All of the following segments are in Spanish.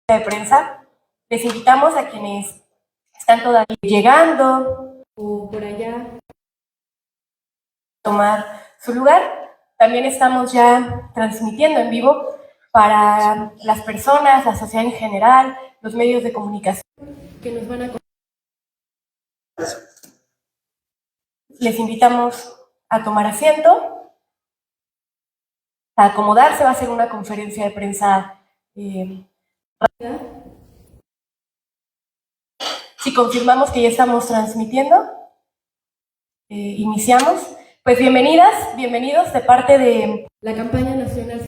de prensa. Les invitamos a quienes están todavía llegando o por allá a tomar su lugar. También estamos ya transmitiendo en vivo para las personas, la sociedad en general, los medios de comunicación que nos van a... Les invitamos a tomar asiento, a acomodarse. Va a ser una conferencia de prensa rápida. Si confirmamos que ya estamos transmitiendo, iniciamos. Pues bienvenidas, bienvenidos de parte de la campaña nacional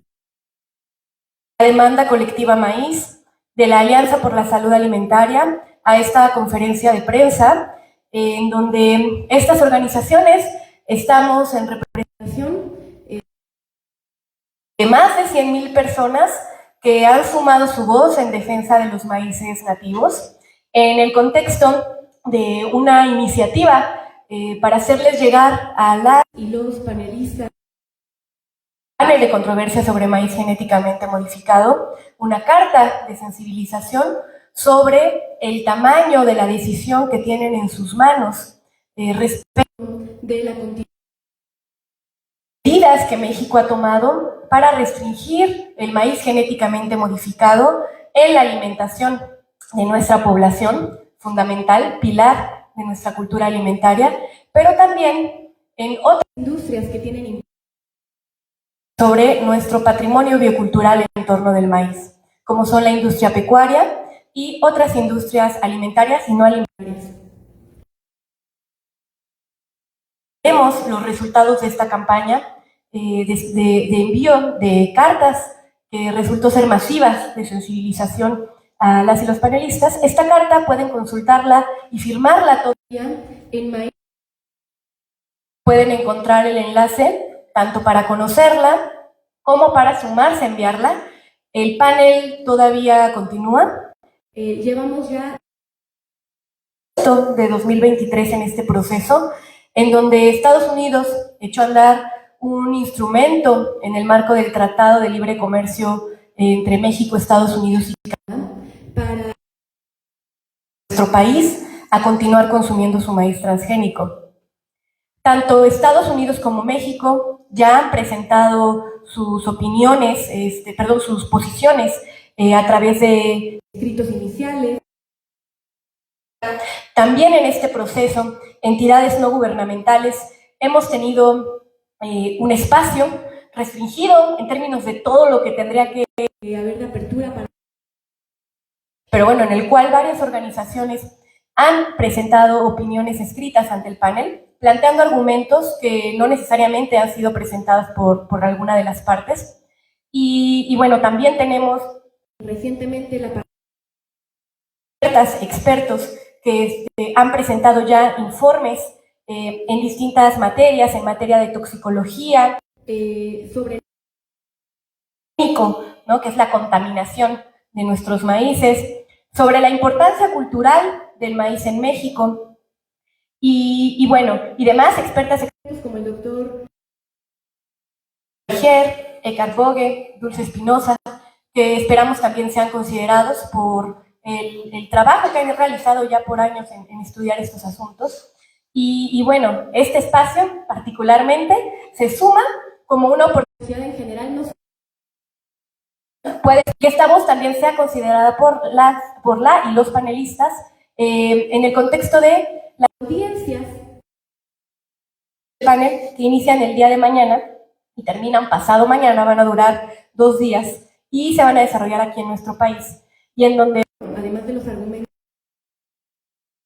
La Demanda Colectiva Maíz, de la Alianza por la Salud Alimentaria, a esta conferencia de prensa, en donde estas organizaciones estamos en representación de más de 100,000 personas que han sumado su voz en defensa de los maíces nativos, en el contexto de una iniciativa para hacerles llegar a las y los panelistas panel de controversia sobre maíz genéticamente modificado, una carta de sensibilización sobre el tamaño de la decisión que tienen en sus manos respecto de la medidas que México ha tomado para restringir el maíz genéticamente modificado en la alimentación de nuestra población, fundamental, pilar de nuestra cultura alimentaria, pero también en otras industrias que tienen impacto sobre nuestro patrimonio biocultural en torno del maíz, como son la industria pecuaria y otras industrias alimentarias y no alimentarias. Vemos los resultados de esta campaña de envío de cartas que resultó ser masivas de sensibilización a las y los panelistas. Esta carta pueden consultarla y firmarla todavía en maíz. Pueden encontrar el enlace tanto para conocerla como para sumarse a enviarla. El panel todavía continúa. Llevamos ya de 2023 en este proceso, en donde Estados Unidos echó a andar un instrumento en el marco del Tratado de Libre Comercio entre México, Estados Unidos y Canadá para nuestro país a continuar consumiendo su maíz transgénico. Tanto Estados Unidos como México ya han presentado sus opiniones, sus posiciones a través de escritos iniciales. También en este proceso, entidades no gubernamentales hemos tenido un espacio restringido en términos de todo lo que tendría que haber de apertura para... Pero bueno, en el cual varias organizaciones han presentado opiniones escritas ante el panel, planteando argumentos que no necesariamente han sido presentados por alguna de las partes. Y bueno, también tenemos recientemente la expertos que han presentado ya informes en distintas materias, en materia de toxicología, sobre el ¿no? que es la contaminación de nuestros maíces, sobre la importancia cultural del maíz en México, y bueno, y demás expertos como el doctor Berger, Eckhart Boge, Dulce Espinosa, que esperamos también sean considerados por el trabajo que han realizado ya por años en estudiar estos asuntos. Y bueno, este espacio particularmente se suma como una oportunidad en general, no puede que esta voz también sea considerada por la y los panelistas en el contexto de las audiencias del panel que inician el día de mañana y terminan pasado mañana, van a durar 2 días y se van a desarrollar aquí en nuestro país, y en donde, además de los argumentos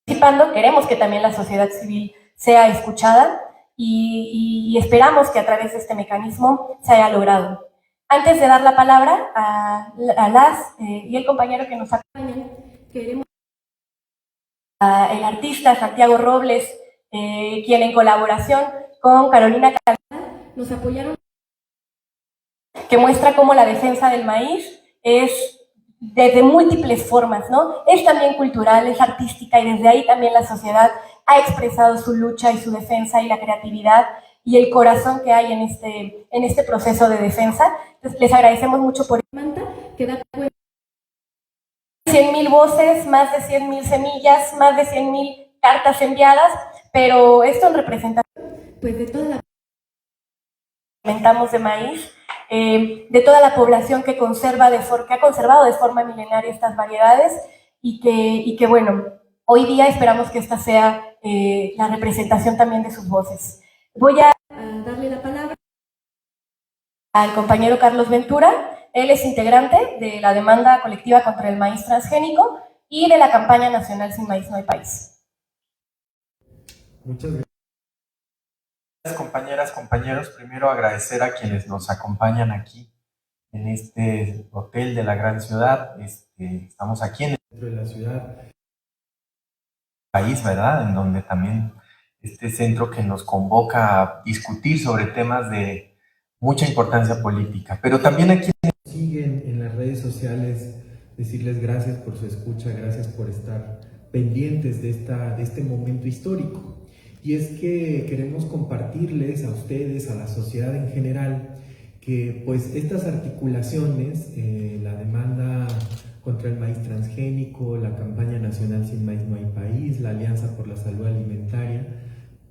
participando, queremos que también la sociedad civil sea escuchada y esperamos que a través de este mecanismo se haya logrado. Antes de dar la palabra a las y el compañero que nos acompaña, queremos el artista Santiago Robles, quien en colaboración con Carolina nos apoyaron, que muestra cómo la defensa del maíz es desde múltiples formas, ¿no? Es también cultural, es artística, y desde ahí también la sociedad ha expresado su lucha y su defensa y la creatividad y el corazón que hay en este proceso de defensa. Entonces, les agradecemos mucho por el manta, que da cuenta 100.000 voces, más de 100.000 semillas, más de 100.000 cartas enviadas, pero esto en representación pues de toda la alimentamos de maíz, de toda la población que ha conservado de forma milenaria estas variedades y que bueno, hoy día esperamos que esta sea la representación también de sus voces. Voy a darle la palabra al compañero Carlos Ventura. Él es integrante de la demanda colectiva contra el maíz transgénico y de la campaña nacional Sin Maíz No Hay País. Muchas gracias, compañeras, compañeros. Primero agradecer a quienes nos acompañan aquí en este hotel de la gran ciudad. Estamos aquí en el centro de la ciudad, país, ¿verdad? En donde también este centro que nos convoca a discutir sobre temas de mucha importancia política, pero también aquí nos siguen en las redes sociales, decirles gracias por su escucha, gracias por estar pendientes de este momento histórico. Y es que queremos compartirles a ustedes, a la sociedad en general, que pues estas articulaciones, la demanda contra el maíz transgénico, la campaña nacional Sin Maíz No Hay País, la Alianza por la Salud Alimentaria,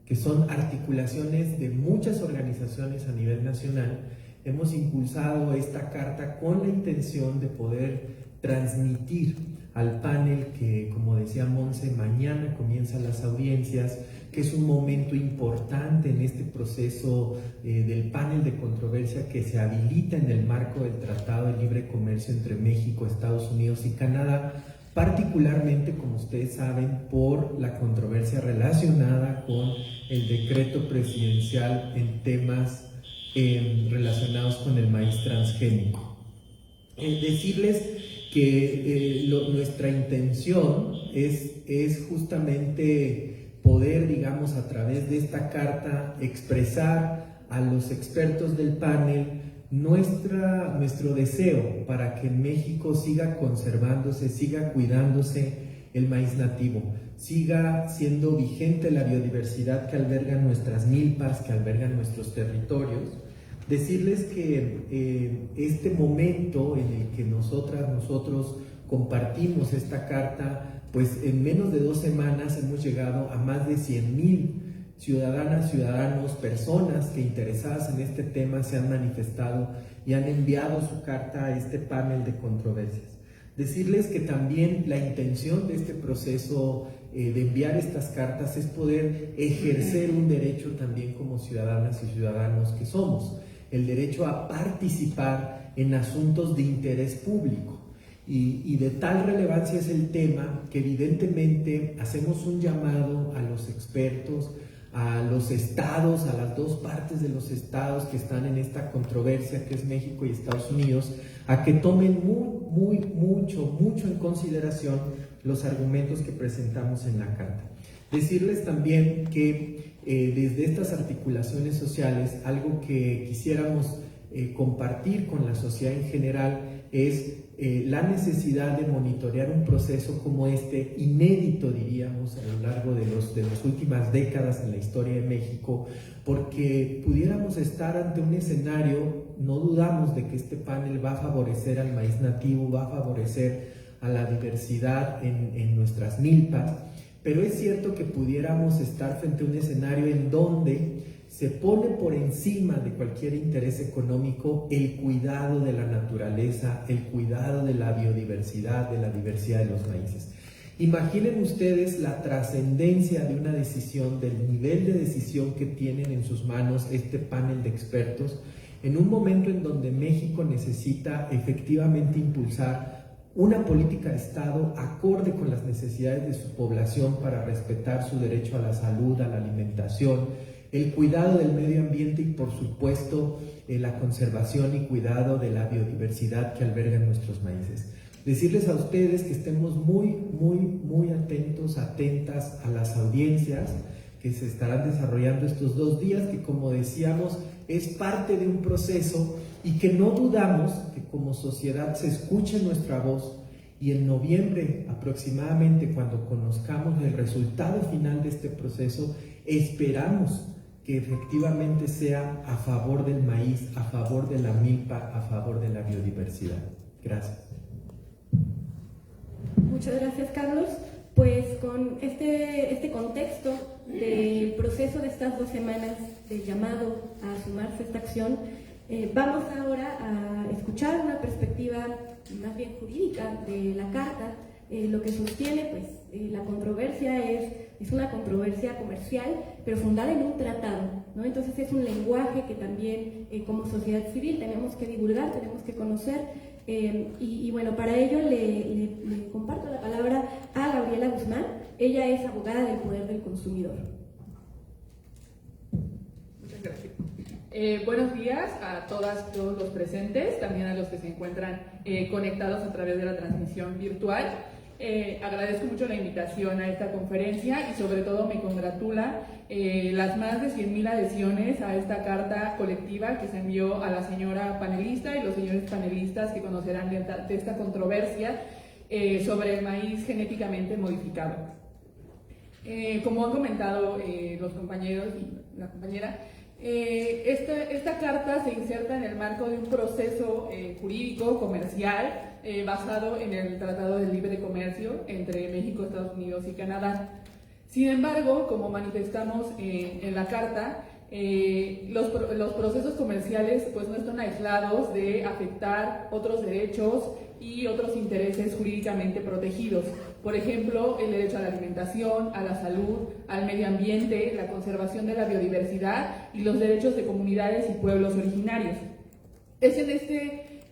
que son articulaciones de muchas organizaciones a nivel nacional, hemos impulsado esta carta con la intención de poder transmitir al panel que, como decía Monse, mañana comienzan las audiencias, que es un momento importante en este proceso del panel de controversia que se habilita en el marco del Tratado de Libre Comercio entre México, Estados Unidos y Canadá, particularmente, como ustedes saben, por la controversia relacionada con el decreto presidencial en temas relacionados con el maíz transgénico. Decirles que nuestra intención es justamente poder, digamos, a través de esta carta, expresar a los expertos del panel nuestro deseo para que en México siga conservándose, siga cuidándose el maíz nativo, siga siendo vigente la biodiversidad que albergan nuestras milpas, que albergan nuestros territorios. Decirles que este momento en el que nosotros compartimos esta carta, pues en menos de 2 semanas hemos llegado a más de 100.000 ciudadanas, ciudadanos, personas que interesadas en este tema se han manifestado y han enviado su carta a este panel de controversias. Decirles que también la intención de este proceso de enviar estas cartas es poder ejercer un derecho también como ciudadanas y ciudadanos que somos, el derecho a participar en asuntos de interés público. Y de tal relevancia es el tema que evidentemente hacemos un llamado a los expertos, a los estados, a las 2 partes de los estados que están en esta controversia que es México y Estados Unidos, a que tomen mucho en consideración los argumentos que presentamos en la carta. Decirles también que desde estas articulaciones sociales, algo que quisiéramos compartir con la sociedad en general es la necesidad de monitorear un proceso como este, inédito diríamos a lo largo de las últimas décadas en la historia de México, porque pudiéramos estar ante un escenario, no dudamos de que este panel va a favorecer al maíz nativo, va a favorecer a la diversidad en nuestras milpas, pero es cierto que pudiéramos estar frente a un escenario en donde se pone por encima de cualquier interés económico el cuidado de la naturaleza, el cuidado de la biodiversidad, de la diversidad de los maíces. Imaginen ustedes la trascendencia de una decisión, del nivel de decisión que tienen en sus manos este panel de expertos, en un momento en donde México necesita efectivamente impulsar una política de Estado acorde con las necesidades de su población para respetar su derecho a la salud, a la alimentación, el cuidado del medio ambiente y por supuesto la conservación y cuidado de la biodiversidad que albergan nuestros maíces. Decirles a ustedes que estemos muy atentos, atentas a las audiencias que se estarán desarrollando estos 2 días, que como decíamos es parte de un proceso y que no dudamos que como sociedad se escuche nuestra voz y en noviembre aproximadamente, cuando conozcamos el resultado final de este proceso, esperamos que efectivamente sea a favor del maíz, a favor de la milpa, a favor de la biodiversidad. Gracias. Muchas gracias, Carlos. Pues con este contexto del proceso de estas 2 semanas del llamado a sumarse a esta acción, vamos ahora a escuchar una perspectiva más bien jurídica de la Carta. Lo que sostiene, pues, la controversia es una controversia comercial, pero fundada en un tratado, ¿no? Entonces es un lenguaje que también, como sociedad civil, tenemos que divulgar, tenemos que conocer, y bueno, para ello le comparto la palabra a Gabriela Guzmán. Ella es abogada del Poder del Consumidor. Muchas gracias. Buenos días a todas y todos los presentes, también a los que se encuentran conectados a través de la transmisión virtual. Agradezco mucho la invitación a esta conferencia y sobre todo me congratula las más de 100,000 adhesiones a esta carta colectiva que se envió a la señora panelista y los señores panelistas que conocerán de esta controversia sobre el maíz genéticamente modificado. Como han comentado los compañeros y la compañera, esta carta se inserta en el marco de un proceso jurídico comercial basado en el Tratado de Libre Comercio entre México, Estados Unidos y Canadá. Sin embargo, como manifestamos en la carta, los procesos comerciales pues no están aislados de afectar otros derechos y otros intereses jurídicamente protegidos. Por ejemplo, el derecho a la alimentación, a la salud, al medio ambiente, la conservación de la biodiversidad y los derechos de comunidades y pueblos originarios. Es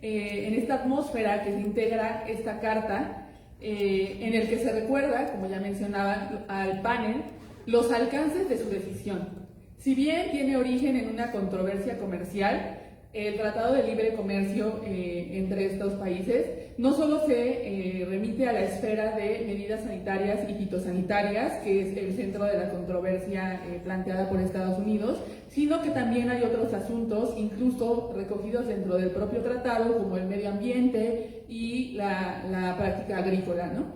en esta atmósfera que se integra esta carta, en el que se recuerda, como ya mencionaba, al panel, los alcances de su decisión. Si bien tiene origen en una controversia comercial, el Tratado de Libre Comercio entre estos países no solo se remite a la esfera de medidas sanitarias y fitosanitarias, que es el centro de la controversia planteada por Estados Unidos, sino que también hay otros asuntos, incluso recogidos dentro del propio tratado, como el medio ambiente y la práctica agrícola, ¿no?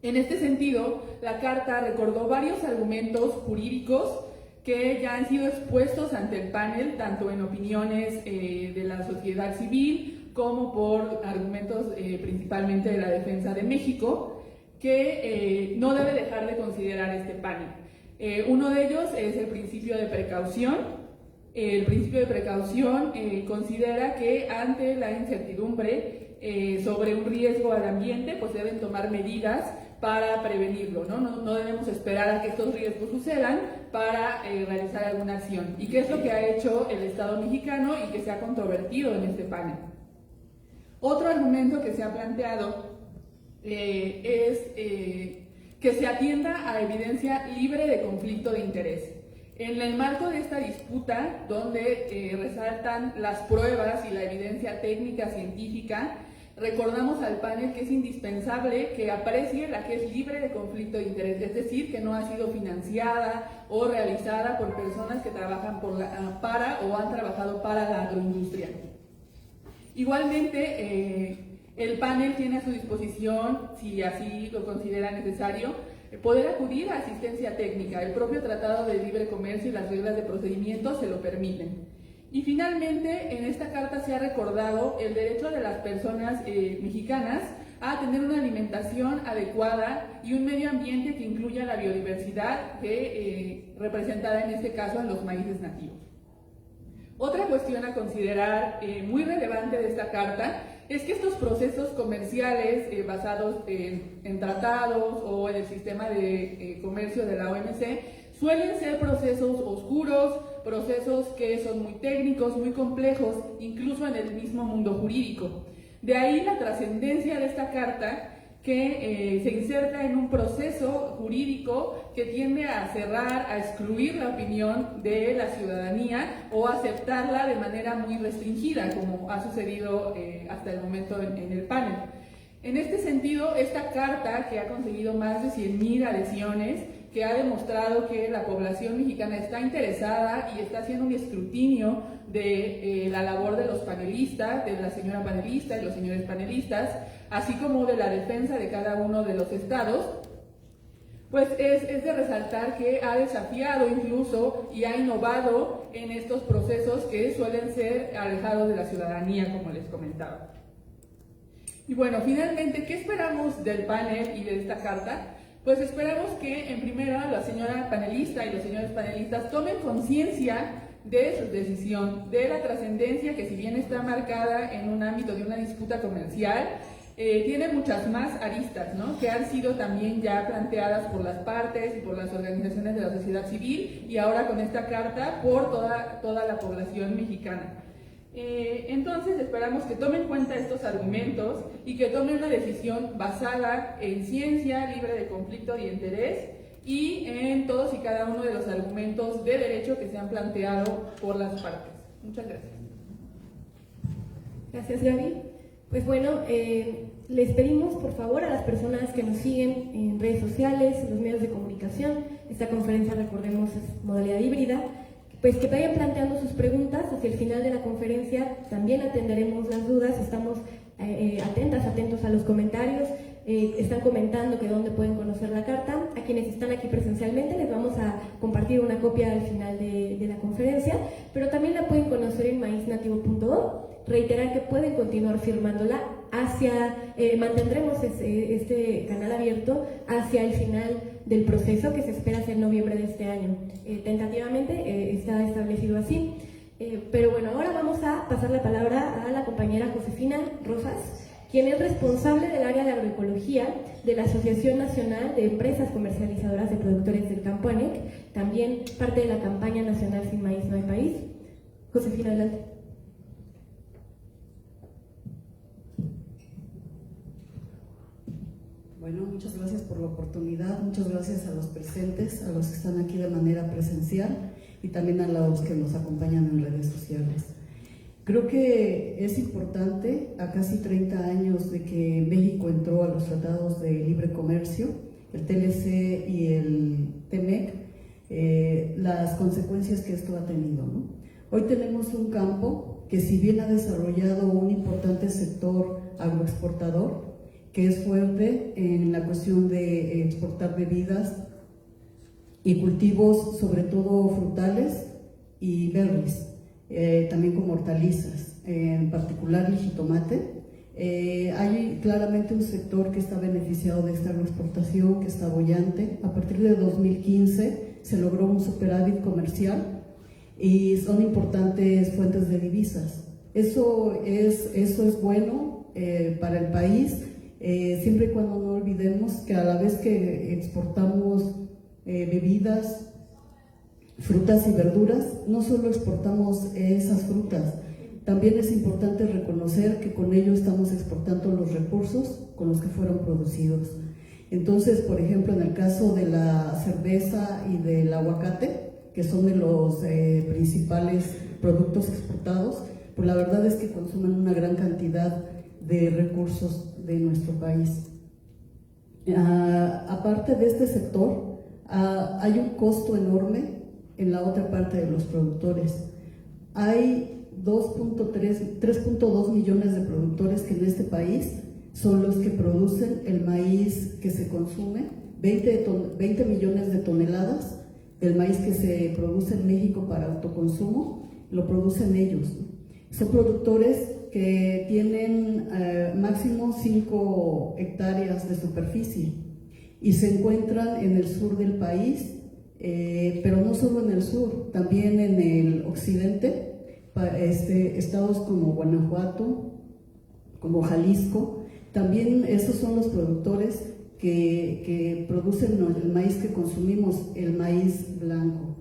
En este sentido, la Carta recordó varios argumentos jurídicos que ya han sido expuestos ante el panel, tanto en opiniones de la sociedad civil como por argumentos principalmente de la defensa de México, que no debe dejar de considerar este panel. Uno de ellos es el principio de precaución. El principio de precaución considera que ante la incertidumbre sobre un riesgo al ambiente, pues deben tomar medidas para prevenirlo, ¿no? No debemos esperar a que estos riesgos sucedan para realizar alguna acción. ¿Y qué es lo que ha hecho el Estado mexicano y que se ha controvertido en este panel? Otro argumento que se ha planteado es que se atienda a evidencia libre de conflicto de interés. En el marco de esta disputa, donde resaltan las pruebas y la evidencia técnica científica, recordamos al panel que es indispensable que aprecie la que es libre de conflicto de interés, es decir, que no ha sido financiada o realizada por personas que trabajan para o han trabajado para la agroindustria. Igualmente, el panel tiene a su disposición, si así lo considera necesario, poder acudir a asistencia técnica. El propio Tratado de Libre Comercio y las reglas de procedimiento se lo permiten. Y finalmente, en esta carta se ha recordado el derecho de las personas mexicanas a tener una alimentación adecuada y un medio ambiente que incluya la biodiversidad representada en este caso en los maíces nativos. Otra cuestión a considerar muy relevante de esta carta es que estos procesos comerciales basados en tratados o en el sistema de comercio de la OMC suelen ser procesos oscuros, procesos que son muy técnicos, muy complejos, incluso en el mismo mundo jurídico. De ahí la trascendencia de esta carta, que se inserta en un proceso jurídico que tiende a cerrar, a excluir la opinión de la ciudadanía o aceptarla de manera muy restringida, como ha sucedido hasta el momento en el panel. En este sentido, esta carta, que ha conseguido más de 100,000 adhesiones, que ha demostrado que la población mexicana está interesada y está haciendo un escrutinio de la labor de los panelistas, de la señora panelista y los señores panelistas, así como de la defensa de cada uno de los estados, pues es de resaltar que ha desafiado incluso y ha innovado en estos procesos que suelen ser alejados de la ciudadanía, como les comentaba. Y bueno, finalmente, ¿qué esperamos del panel y de esta carta? Pues esperamos que en primera la señora panelista y los señores panelistas tomen conciencia de su decisión, de la trascendencia que si bien está marcada en un ámbito de una disputa comercial, tiene muchas más aristas, ¿no?, que han sido también ya planteadas por las partes y por las organizaciones de la sociedad civil y ahora con esta carta por toda la población mexicana. Entonces esperamos que tomen en cuenta estos argumentos y que tomen una decisión basada en ciencia, libre de conflicto y interés y en todos y cada uno de los argumentos de derecho que se han planteado por las partes. Muchas gracias. Gracias, Gaby. Pues bueno, les pedimos por favor a las personas que nos siguen en redes sociales, en los medios de comunicación, esta conferencia, recordemos, es modalidad híbrida, pues que vayan planteando sus preguntas. Hacia el final de la conferencia también atenderemos las dudas, estamos atentos a los comentarios. Están comentando que dónde pueden conocer la carta. A quienes están aquí presencialmente les vamos a compartir una copia al final de la conferencia, pero también la pueden conocer en maíznativo.org. Reiterar que pueden continuar firmándola mantendremos este canal abierto hacia el final del proceso, que se espera hacer en noviembre de este año. Tentativamente está establecido así. Pero bueno, ahora vamos a pasar la palabra a la compañera Josefina Rosas, quien es responsable del área de agroecología de la Asociación Nacional de Empresas Comercializadoras de Productores del Campo, ANEC, también parte de la campaña nacional Sin Maíz No Hay País. Josefina, adelante. Bueno, muchas gracias por la oportunidad, muchas gracias a los presentes, a los que están aquí de manera presencial y también a los que nos acompañan en redes sociales. Creo que es importante, a casi 30 años de que México entró a los tratados de libre comercio, el TLC y el TEMEC, las consecuencias que esto ha tenido, ¿no? Hoy tenemos un campo que, si bien ha desarrollado un importante sector agroexportador, que es fuerte en la cuestión de exportar bebidas y cultivos, sobre todo frutales y berries, también como hortalizas, en particular el jitomate. Hay claramente un sector que está beneficiado de esta agroexportación, que está boyante. A partir de 2015 se logró un superávit comercial y son importantes fuentes de divisas. Eso es bueno para el país, siempre y cuando no olvidemos que a la vez que exportamos bebidas, frutas y verduras, no solo exportamos esas frutas, también es importante reconocer que con ello estamos exportando los recursos con los que fueron producidos. Entonces, por ejemplo, en el caso de la cerveza y del aguacate, que son de los principales productos exportados, pues la verdad es que consumen una gran cantidad de recursos de nuestro país. Aparte de este sector, hay un costo enorme en la otra parte de los productores. Hay 3.2 millones de productores que en este país son los que producen el maíz que se consume, 20 millones de toneladas del maíz que se produce en México para autoconsumo, lo producen ellos. Son productores que tienen máximo 5 hectáreas de superficie y se encuentran en el sur del país, pero no solo en el sur, también en el occidente, estados como Guanajuato, como Jalisco. También esos son los productores que producen el maíz que consumimos, el maíz blanco.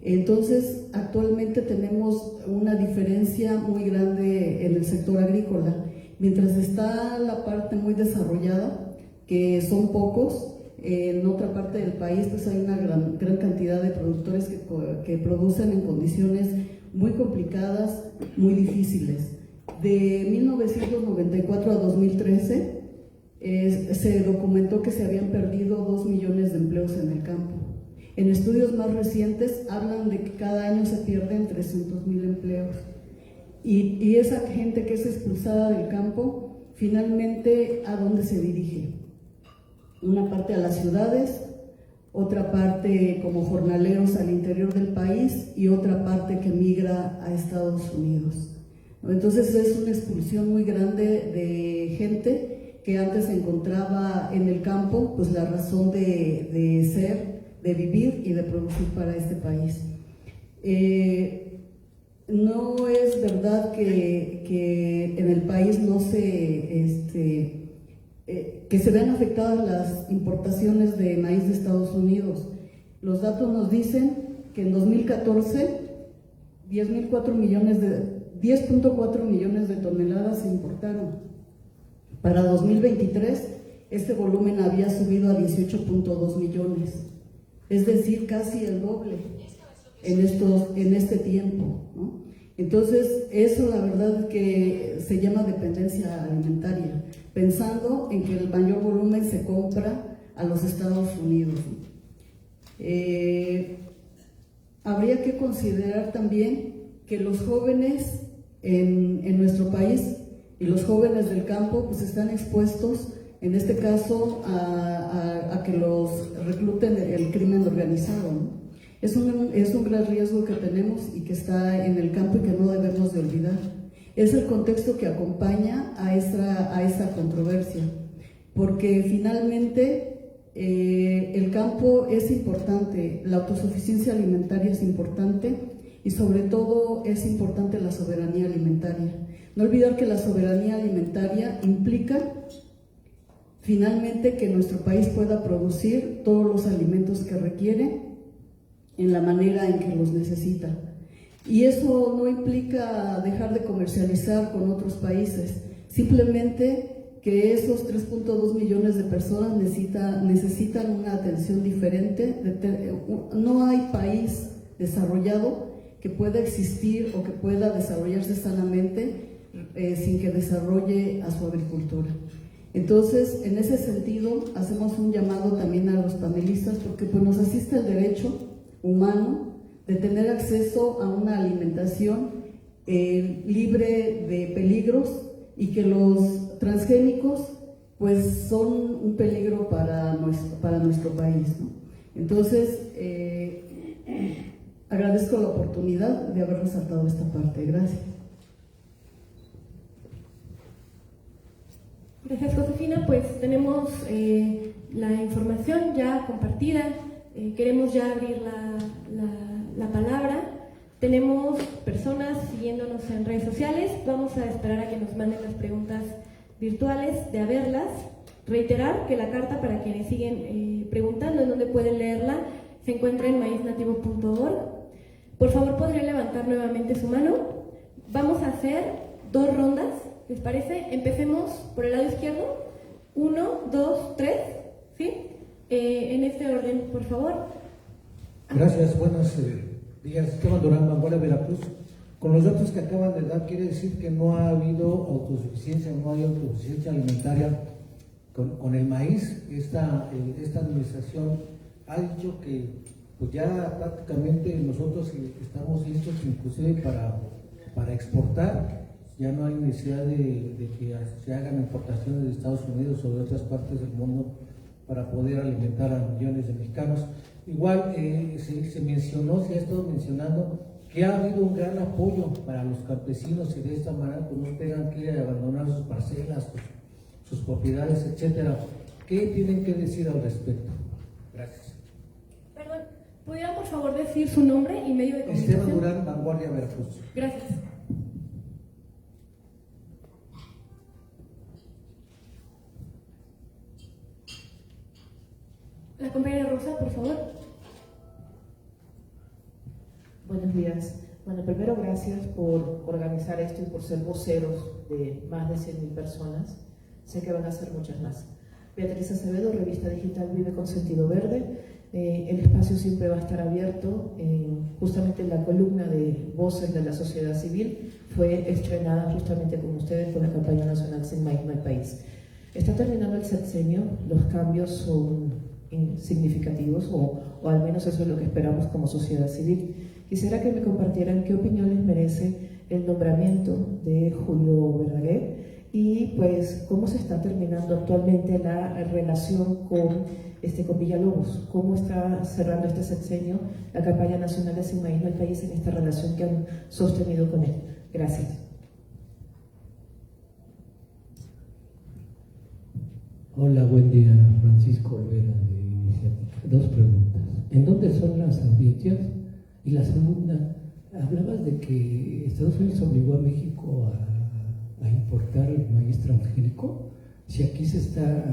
Entonces, actualmente tenemos una diferencia muy grande en el sector agrícola. Mientras está la parte muy desarrollada, que son pocos, en otra parte del país pues hay una gran cantidad de productores que producen en condiciones muy complicadas, muy difíciles. De 1994 a 2013 se documentó que se habían perdido 2 millones de empleos en el campo. En estudios más recientes hablan de que cada año se pierden 300,000 empleos. Y esa gente que es expulsada del campo, finalmente, ¿a dónde se dirige? Una parte a las ciudades, otra parte como jornaleros al interior del país y otra parte que migra a Estados Unidos. Entonces es una expulsión muy grande de gente que antes encontraba en el campo pues la razón de ser, de vivir y de producir para este país. No es verdad que en el país no que se vean afectadas las importaciones de maíz de Estados Unidos. Los datos nos dicen que en 2014 10.4 millones de toneladas se importaron. Para 2023 este volumen había subido a 18.2 millones, es decir, casi el doble en este tiempo, ¿no? Entonces, eso la verdad que se llama dependencia alimentaria, pensando en que el mayor volumen se compra a los Estados Unidos. Habría que considerar también que los jóvenes en nuestro país y los jóvenes del campo pues están expuestos, en este caso, a que los recluten el crimen organizado, ¿no? Es un gran riesgo que tenemos y que está en el campo y que no debemos de olvidar. Es el contexto que acompaña a esta controversia, porque finalmente el campo es importante, la autosuficiencia alimentaria es importante y sobre todo es importante la soberanía alimentaria. No olvidar que la soberanía alimentaria implica finalmente que nuestro país pueda producir todos los alimentos que requiere en la manera en que los necesita. Y eso no implica dejar de comercializar con otros países, simplemente que esos 3.2 millones de personas necesitan una atención diferente. No hay país desarrollado que pueda existir o que pueda desarrollarse sanamente sin que desarrolle a su agricultura. Entonces, en ese sentido, hacemos un llamado también a los panelistas porque pues, nos asiste el derecho humano de tener acceso a una alimentación libre de peligros y que los transgénicos pues son un peligro para nuestro país, ¿no? Entonces, agradezco la oportunidad de haber resaltado esta parte. Gracias. Gracias, Josefina. Pues tenemos la información ya compartida. Queremos ya abrir la palabra. Tenemos personas siguiéndonos en redes sociales. Vamos a esperar a que nos manden las preguntas virtuales de haberlas. Reiterar que la carta, para quienes siguen preguntando en dónde pueden leerla, se encuentra en maiznativo.org. Por favor, ¿podría levantar nuevamente su mano? Vamos a hacer 2 rondas, ¿les parece? Empecemos por el lado izquierdo. 1, 2, 3, ¿sí? En este orden, por favor. Gracias, buenos días. Esteban Durán, Vanguardia, Veracruz. Con los datos que acaban de dar, quiere decir que no ha habido autosuficiencia, no hay autosuficiencia alimentaria con el maíz. Esta administración ha dicho que pues ya prácticamente nosotros estamos listos inclusive para exportar. Ya no hay necesidad de que se hagan importaciones de Estados Unidos o de otras partes del mundo para poder alimentar a millones de mexicanos. Igual se mencionó, se ha estado mencionando que ha habido un gran apoyo para los campesinos y de esta manera pues no tengan que abandonar sus parcelas, sus propiedades, etcétera. ¿Qué tienen que decir al respecto? Gracias. Perdón, ¿pudiera por favor decir su nombre y medio de comunicación? Esteban Durán, Vanguardia, Veracruz. Gracias. La compañera Rosa, por favor. Buenos días. Bueno, primero gracias por organizar esto y por ser voceros de más de 100.000 personas. Sé que van a ser muchas más. Beatriz Acevedo, revista digital Vive con Sentido Verde. El espacio siempre va a estar abierto. Justamente la columna de Voces de la Sociedad Civil fue estrenada justamente con ustedes con la campaña nacional Sin Maíz No Hay País. Está terminando el sexenio, los cambios son significativos o al menos eso es lo que esperamos como sociedad civil. Quisiera que me compartieran qué opinión les merece el nombramiento de Julio Verdaguer y pues cómo se está terminando actualmente la relación con Villalobos, cómo está cerrando este sexenio la campaña nacional de Sin Maíz No Hay País en esta relación que han sostenido con él. Gracias. Hola, buen día, Francisco Olvera de Iniciativa. Dos preguntas. ¿En dónde son las audiencias? Y la segunda, hablabas de que Estados Unidos obligó a México a importar el maíz transgénico. Si aquí se está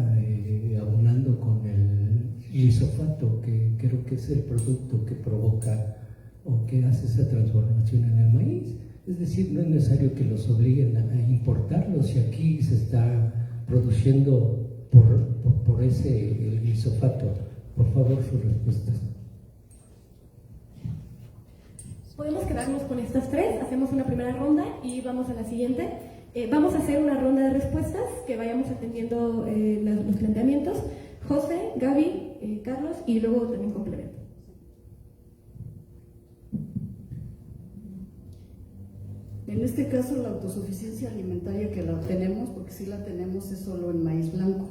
abonando con el glifosato, que creo que es el producto que provoca o que hace esa transformación en el maíz, es decir, no es necesario que los obliguen a importarlo si aquí se está produciendo por el glifosato. Por favor, sus respuestas. Podemos quedarnos con estas tres, hacemos una primera ronda y vamos a la siguiente. Vamos a hacer una ronda de respuestas que vayamos atendiendo los planteamientos. José, Gaby, Carlos y luego también complemento. En este caso, la autosuficiencia alimentaria que la tenemos, porque sí la tenemos, es solo en maíz blanco.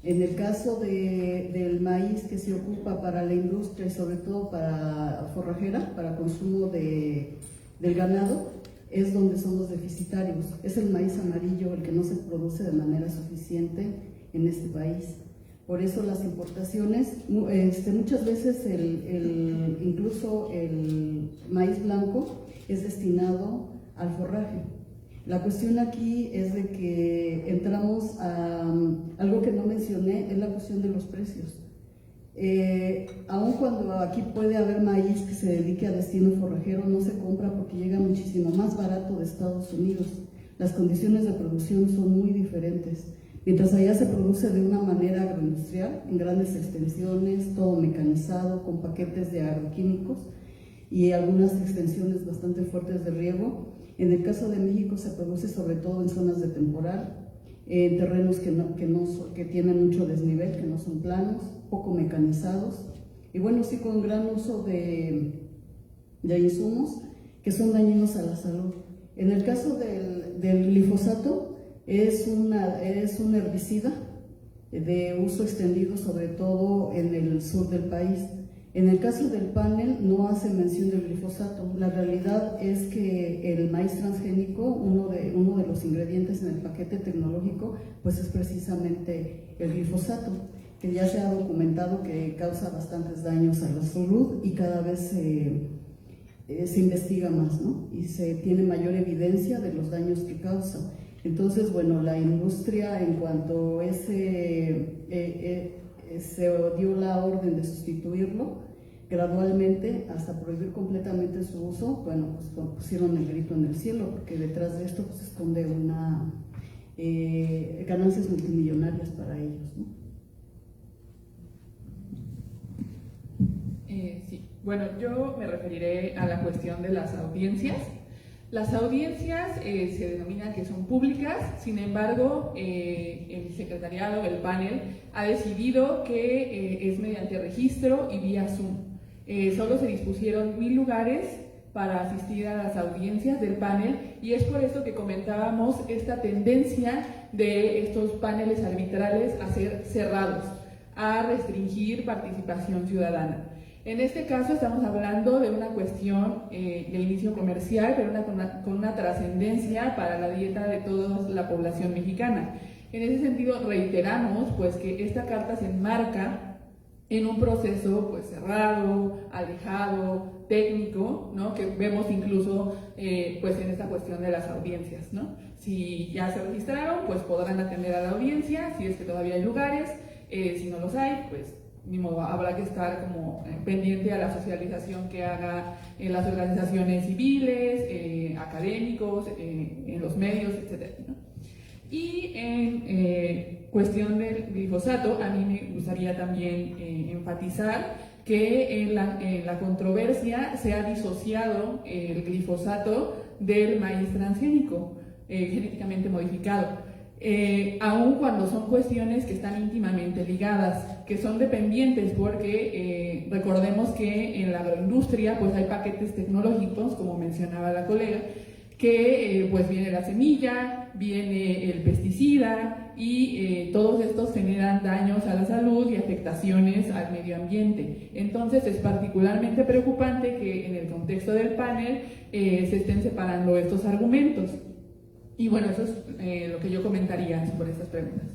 En el caso del maíz que se ocupa para la industria y sobre todo para forrajera, para consumo del ganado, es donde somos deficitarios. Es el maíz amarillo el que no se produce de manera suficiente en este país. Por eso las importaciones, muchas veces incluso el maíz blanco es destinado al forraje. La cuestión aquí es de que entramos a algo que no mencioné, es la cuestión de los precios. Aun cuando aquí puede haber maíz que se dedique a destino forrajero, no se compra porque llega muchísimo más barato de Estados Unidos. Las condiciones de producción son muy diferentes. Mientras allá se produce de una manera agroindustrial, en grandes extensiones, todo mecanizado, con paquetes de agroquímicos y algunas extensiones bastante fuertes de riego. En el caso de México se produce sobre todo en zonas de temporal, en terrenos que tienen mucho desnivel, que no son planos, poco mecanizados, y bueno, sí con gran uso de insumos que son dañinos a la salud. En el caso del glifosato, es un herbicida de uso extendido sobre todo en el sur del país. En el caso del panel no hace mención del glifosato. La realidad es que el maíz transgénico, uno de los ingredientes en el paquete tecnológico, pues es precisamente el glifosato, que ya se ha documentado que causa bastantes daños a la salud y cada vez se investiga más, ¿no? Y se tiene mayor evidencia de los daños que causa. Entonces, bueno, la industria, en cuanto se dio la orden de sustituirlo gradualmente hasta prohibir completamente su uso, bueno, pues pusieron el grito en el cielo, porque detrás de esto pues, se esconde ganancias multimillonarias para ellos, ¿no? Sí, bueno, yo me referiré a la cuestión de las audiencias. Las audiencias se denominan que son públicas, sin embargo, el secretariado, el panel, ha decidido que es mediante registro y vía Zoom. Solo se dispusieron 1000 lugares para asistir a las audiencias del panel y es por eso que comentábamos esta tendencia de estos paneles arbitrales a ser cerrados, a restringir participación ciudadana. En este caso estamos hablando de una cuestión de inicio comercial, pero con una trascendencia para la dieta de toda la población mexicana. En ese sentido reiteramos pues, que esta carta se enmarca en un proceso pues, cerrado, alejado, técnico, ¿no? Que vemos incluso pues, en esta cuestión de las audiencias, ¿no? Si ya se registraron, pues podrán atender a la audiencia, si es que todavía hay lugares, si no los hay, pues ni modo, habrá que estar como pendiente a la socialización que haga en las organizaciones civiles, académicos, en los medios, etc., ¿no? Y en cuestión del glifosato, a mí me gustaría también enfatizar que en la controversia se ha disociado el glifosato del maíz transgénico, genéticamente modificado. Aun cuando son cuestiones que están íntimamente ligadas, que son dependientes, porque recordemos que en la agroindustria pues hay paquetes tecnológicos, como mencionaba la colega, que pues viene la semilla, viene el pesticida y todos estos generan daños a la salud y afectaciones al medio ambiente. Entonces es particularmente preocupante que en el contexto del panel se estén separando estos argumentos. Y bueno, eso es lo que yo comentaría sobre estas preguntas.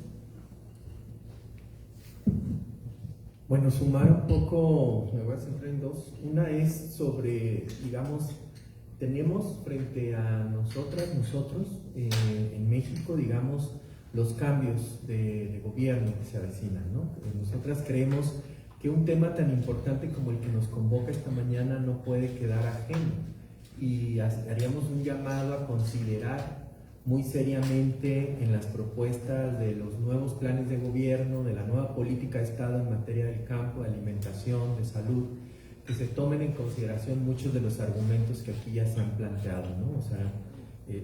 Bueno, sumar un poco, me voy a centrar en dos. Una es sobre, digamos, tenemos frente a nosotros, en México, digamos, los cambios de gobierno que se avecinan, ¿no? Nosotras creemos que un tema tan importante como el que nos convoca esta mañana no puede quedar ajeno, y haríamos un llamado a considerar muy seriamente en las propuestas de los nuevos planes de gobierno, de la nueva política de Estado en materia del campo, de alimentación, de salud, que se tomen en consideración muchos de los argumentos que aquí ya se han planteado, ¿no? O sea,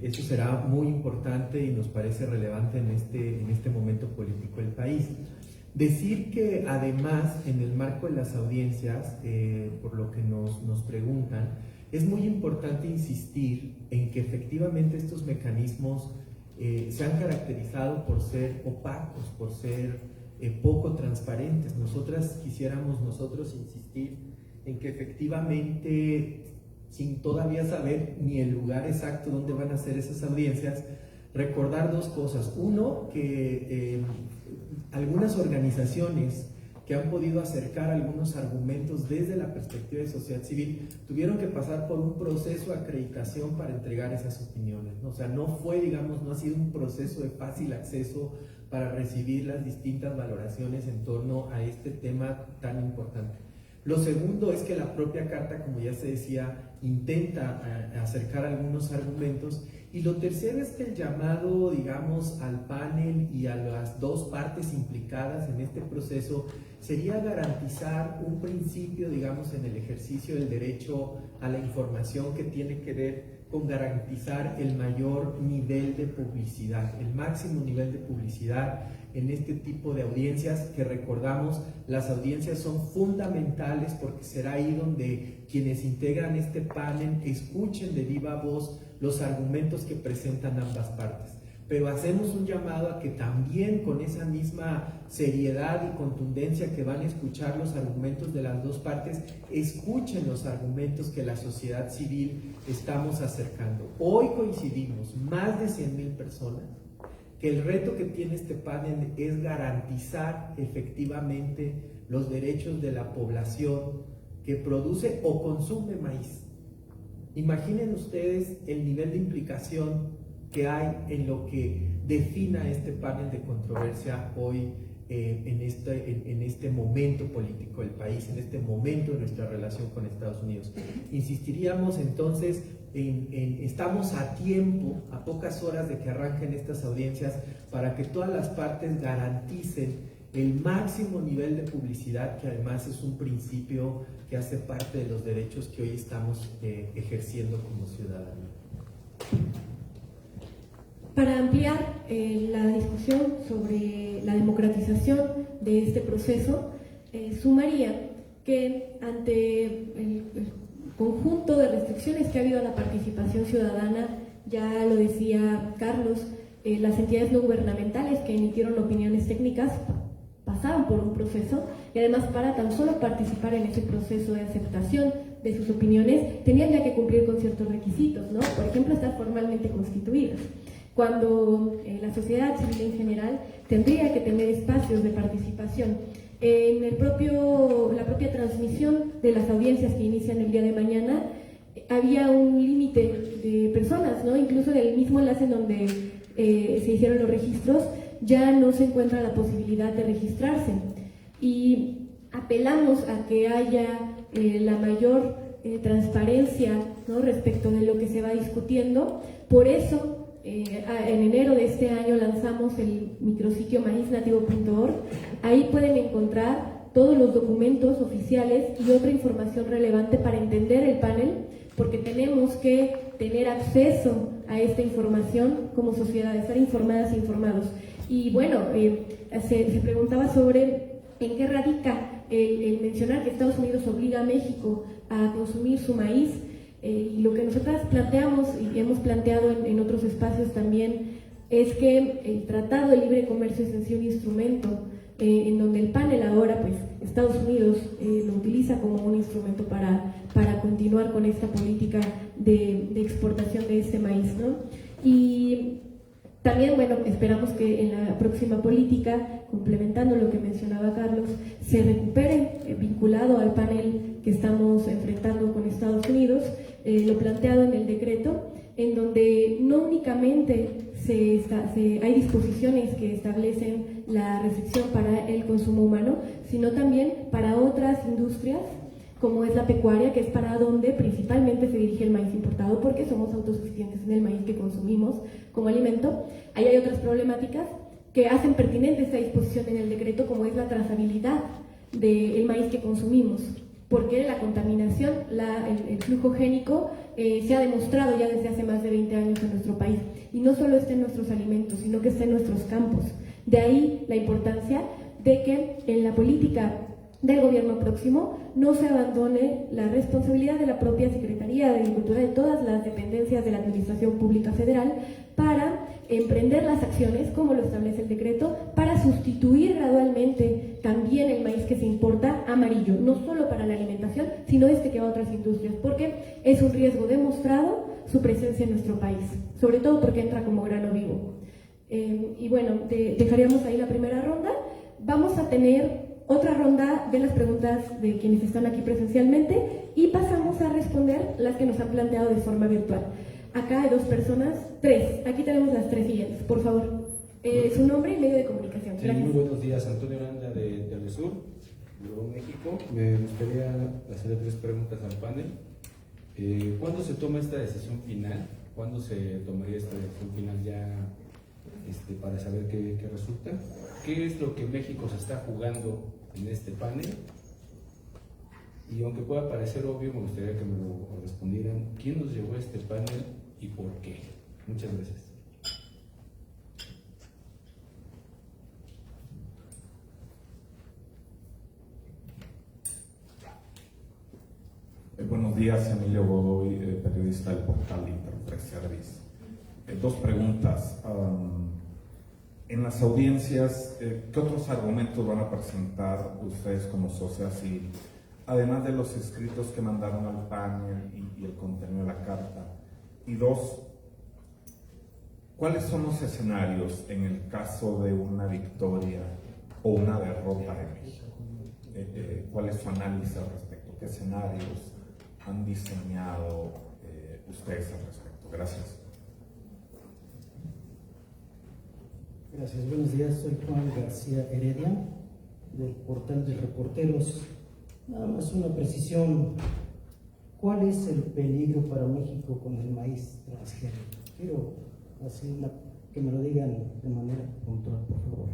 eso será muy importante y nos parece relevante en este momento político del país. Decir que además, en el marco de las audiencias, por lo que nos preguntan, es muy importante insistir en que efectivamente estos mecanismos se han caracterizado por ser opacos, por ser poco transparentes. Nosotros quisiéramos insistir en que efectivamente, sin todavía saber ni el lugar exacto donde van a ser esas audiencias, recordar dos cosas. Uno, que algunas organizaciones que han podido acercar algunos argumentos desde la perspectiva de sociedad civil tuvieron que pasar por un proceso de acreditación para entregar esas opiniones, ¿no? O sea, no fue, digamos, no ha sido un proceso de fácil acceso para recibir las distintas valoraciones en torno a este tema tan importante. Lo segundo es que la propia carta, como ya se decía, intenta acercar algunos argumentos. Y lo tercero es que el llamado, digamos, al panel y a las dos partes implicadas en este proceso sería garantizar un principio, digamos, en el ejercicio del derecho a la información, que tiene que ver con garantizar el mayor nivel de publicidad, el máximo nivel de publicidad en este tipo de audiencias, que recordamos, las audiencias son fundamentales porque será ahí donde quienes integran este panel escuchen de viva voz los argumentos que presentan ambas partes. Pero hacemos un llamado a que también, con esa misma seriedad y contundencia que van a escuchar los argumentos de las dos partes, escuchen los argumentos que la sociedad civil estamos acercando. Hoy coincidimos más de 100,000 personas que el reto que tiene este panel es garantizar efectivamente los derechos de la población que produce o consume maíz. Imaginen ustedes el nivel de implicación que hay en lo que defina este panel de controversia hoy, en este momento político del país, en este momento de nuestra relación con Estados Unidos. Insistiríamos entonces estamos a tiempo, a pocas horas de que arranquen estas audiencias, para que todas las partes garanticen el máximo nivel de publicidad, que además es un principio que hace parte de los derechos que hoy estamos ejerciendo como ciudadanos. Para ampliar la discusión sobre la democratización de este proceso, sumaría que ante el conjunto de restricciones que ha habido a la participación ciudadana, ya lo decía Carlos, las entidades no gubernamentales que emitieron opiniones técnicas pasaron por un proceso, y además, para tan solo participar en ese proceso de aceptación de sus opiniones, tenían ya que cumplir con ciertos requisitos, ¿no? Por ejemplo, estar formalmente constituidas, cuando la sociedad civil en general tendría que tener espacios de participación. En la propia transmisión de las audiencias que inician el día de mañana, había un límite de personas, ¿no? Incluso en el mismo enlace en donde se hicieron los registros, ya no se encuentra la posibilidad de registrarse. Y apelamos a que haya la mayor transparencia, ¿no?, respecto de lo que se va discutiendo. Por eso, en enero de este año lanzamos el micrositio maíznativo.org. Ahí pueden encontrar todos los documentos oficiales y otra información relevante para entender el panel, porque tenemos que tener acceso a esta información como sociedad, estar informadas e informados. Y bueno, se preguntaba sobre en qué radica el mencionar que Estados Unidos obliga a México a consumir su maíz. Y lo que nosotras planteamos y hemos planteado en otros espacios también es que el Tratado de Libre Comercio es en sí un instrumento en donde el panel ahora, pues Estados Unidos lo utiliza como un instrumento para continuar con esta política de exportación de este maíz, ¿no? Y También, bueno, esperamos que en la próxima política, complementando lo que mencionaba Carlos, se recupere, vinculado al panel que estamos enfrentando con Estados Unidos, lo planteado en el decreto, en donde no únicamente hay disposiciones que establecen la restricción para el consumo humano, sino también para otras industrias, como es la pecuaria, que es para donde principalmente se dirige el maíz importado, porque somos autosuficientes en el maíz que consumimos como alimento. Ahí hay otras problemáticas que hacen pertinente esta disposición en el decreto, como es la trazabilidad del maíz que consumimos, porque la contaminación, el flujo génico se ha demostrado ya desde hace más de 20 años en nuestro país, y no solo está en nuestros alimentos, sino que está en nuestros campos. De ahí la importancia de que en la política del gobierno próximo no se abandone la responsabilidad de la propia Secretaría de Agricultura, de todas las dependencias de la Administración Pública Federal, para emprender las acciones, como lo establece el decreto, para sustituir gradualmente también el maíz que se importa amarillo, no solo para la alimentación, sino que va a otras industrias, porque es un riesgo demostrado su presencia en nuestro país, sobre todo porque entra como grano vivo. Y bueno, dejaríamos ahí la primera ronda. Vamos a tener otra ronda de las preguntas de quienes están aquí presencialmente y pasamos a responder las que nos han planteado de forma virtual. Acá hay 2 personas, 3. Aquí tenemos las 3 siguientes, por favor. Su nombre y medio de comunicación. Sí, muy buenos días, Antonio Aranda de Telesur, Nuevo México. Me gustaría hacerle 3 preguntas al panel. ¿Cuándo se toma esta decisión final? ¿Cuándo se tomaría esta decisión final ya para saber qué resulta? ¿Qué es lo que México se está jugando en este panel? Y aunque pueda parecer obvio, me gustaría que me lo respondieran. ¿Quién nos llevó a este panel y por qué? Muchas gracias. Buenos días, Emilio Godoy, periodista del portal Interpress Service. 2 preguntas. En las audiencias, ¿qué otros argumentos van a presentar ustedes como sociedad civil? Además de los escritos que mandaron al panel y el contenido de la carta. Y 2, ¿cuáles son los escenarios en el caso de una victoria o una derrota de México? ¿Cuál es su análisis al respecto? ¿Qué escenarios han diseñado ustedes al respecto? Gracias. Gracias, buenos días. Soy Juan García Heredia, del portal de Reporteros. Nada más una precisión. ¿Cuál es el peligro para México con el maíz transgénico? Quiero así que me lo digan de manera puntual, por favor.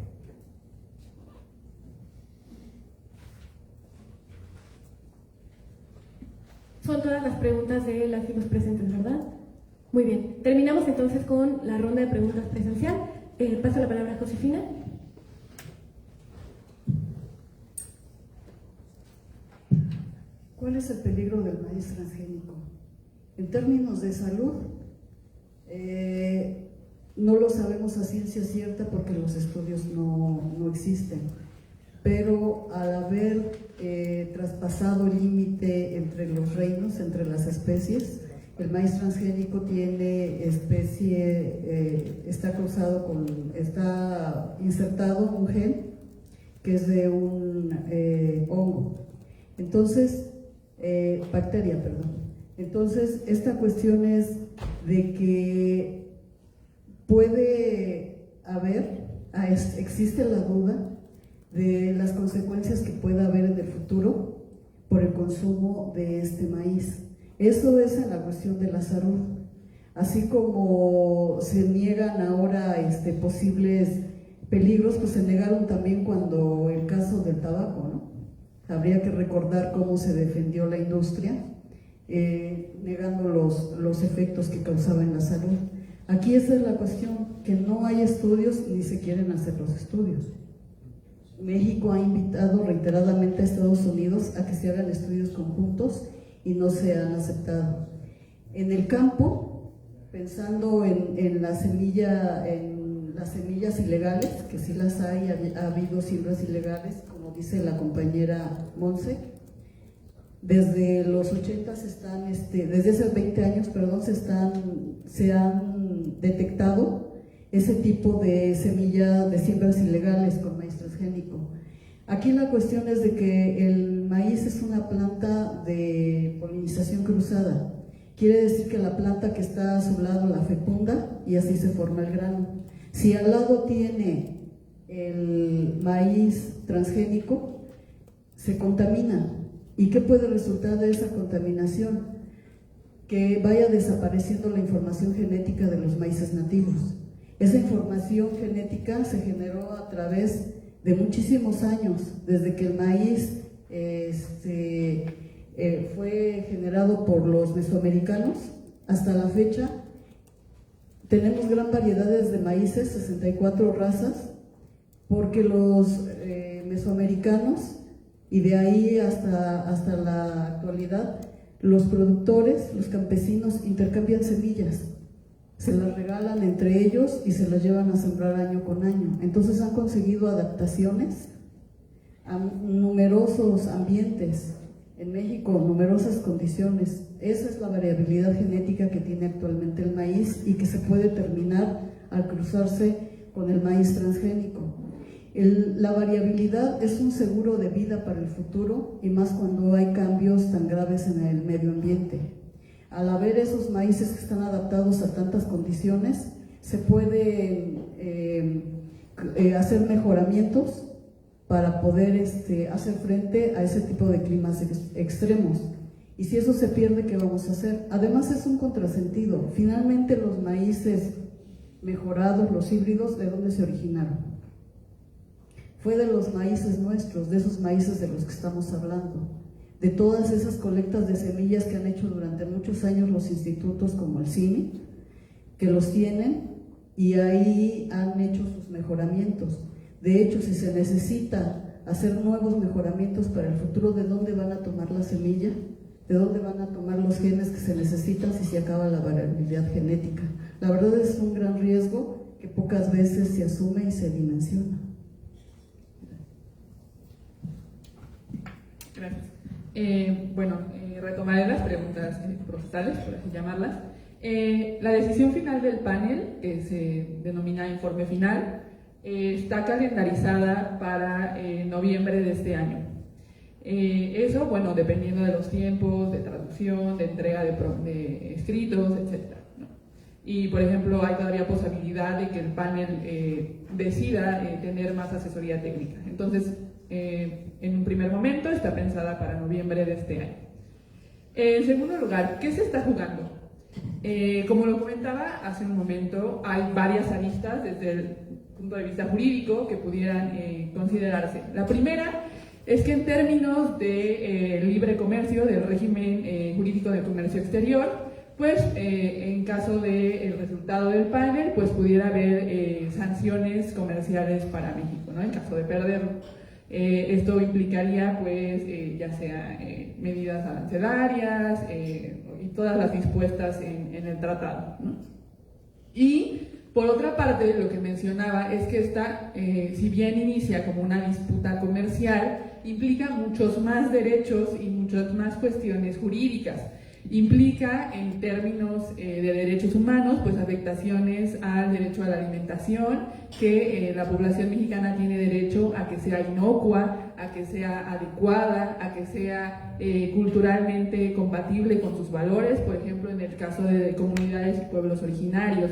Son todas las preguntas de las y los presentes, ¿verdad? Muy bien. Terminamos entonces con la ronda de preguntas presencial. Paso la palabra a Josefina. ¿Cuál es el peligro del maíz transgénico? En términos de salud, no lo sabemos a ciencia cierta porque los estudios no existen, pero al haber traspasado el límite entre los reinos, entre las especies, el maíz transgénico tiene está insertado un gen que es de un hongo. Entonces, bacteria, perdón. Entonces, esta cuestión es de que puede haber, existe la duda de las consecuencias que pueda haber en el futuro por el consumo de este maíz. Eso es en la cuestión de la salud. Así como se niegan ahora posibles peligros, pues se negaron también cuando el caso del tabaco, ¿no? Habría que recordar cómo se defendió la industria, negando los efectos que causaba en la salud. Aquí esa es la cuestión, que no hay estudios ni se quieren hacer los estudios. México ha invitado reiteradamente a Estados Unidos a que se hagan estudios conjuntos y no se han aceptado. En el campo, pensando en las semillas ilegales, que sí las hay, ha habido siembras ilegales, como dice la compañera Monse, desde los 80 desde hace 20 años, perdón, se han detectado ese tipo de semilla de siembras ilegales con maíz transgénico. Aquí la cuestión es de que el maíz es una planta de polinización cruzada. Quiere decir que la planta que está a su lado la fecunda y así se forma el grano. Si al lado tiene el maíz transgénico, se contamina. ¿Y qué puede resultar de esa contaminación? Que vaya desapareciendo la información genética de los maíces nativos. Esa información genética se generó a través de muchísimos años, desde que el maíz fue generado por los mesoamericanos hasta la fecha. Tenemos gran variedades de maíces, 64 razas, porque los mesoamericanos, y de ahí hasta la actualidad, los productores, los campesinos intercambian semillas, se las regalan entre ellos y se las llevan a sembrar año con año. Entonces han conseguido adaptaciones a numerosos ambientes en México, numerosas condiciones. Esa es la variabilidad genética que tiene actualmente el maíz y que se puede terminar al cruzarse con el maíz transgénico. La variabilidad es un seguro de vida para el futuro, y más cuando hay cambios tan graves en el medio ambiente. Al haber esos maíces que están adaptados a tantas condiciones, se pueden hacer mejoramientos para poder hacer frente a ese tipo de climas extremos. Y si eso se pierde, ¿qué vamos a hacer? Además es un contrasentido. Finalmente los maíces mejorados, los híbridos, ¿de dónde se originaron? Fue de los maíces nuestros, de esos maíces de los que estamos hablando, de todas esas colectas de semillas que han hecho durante muchos años los institutos como el CIMI, que los tienen y ahí han hecho sus mejoramientos. De hecho, si se necesita hacer nuevos mejoramientos para el futuro, ¿de dónde van a tomar la semilla? ¿De dónde van a tomar los genes que se necesitan si se acaba la variabilidad genética? La verdad es un gran riesgo que pocas veces se asume y se dimensiona. Gracias. Retomaré las preguntas procesales, por así llamarlas. La decisión final del panel, que se denomina informe final, está calendarizada para noviembre de este año. Eso, bueno, dependiendo de los tiempos de traducción, de entrega de escritos, etc., ¿no? Y, por ejemplo, hay todavía posibilidad de que el panel decida tener más asesoría técnica. Entonces, en un primer momento está pensada para noviembre de este año. En segundo lugar, ¿qué se está jugando? Como lo comentaba hace un momento, hay varias aristas desde el punto de vista jurídico que pudieran considerarse. La primera es que en términos de libre comercio, del régimen jurídico de comercio exterior, pues en caso del resultado del panel, pues pudiera haber sanciones comerciales para México, ¿no? En caso de perderlo. Esto implicaría, pues, ya sea medidas arancelarias y todas las dispuestas en el tratado, ¿no? Y, por otra parte, lo que mencionaba es que esta, si bien inicia como una disputa comercial, implica muchos más derechos y muchas más cuestiones jurídicas. Implica, en términos de derechos humanos, pues afectaciones al derecho a la alimentación, que la población mexicana tiene derecho a que sea inocua, a que sea adecuada, a que sea culturalmente compatible con sus valores, por ejemplo, en el caso de comunidades y pueblos originarios.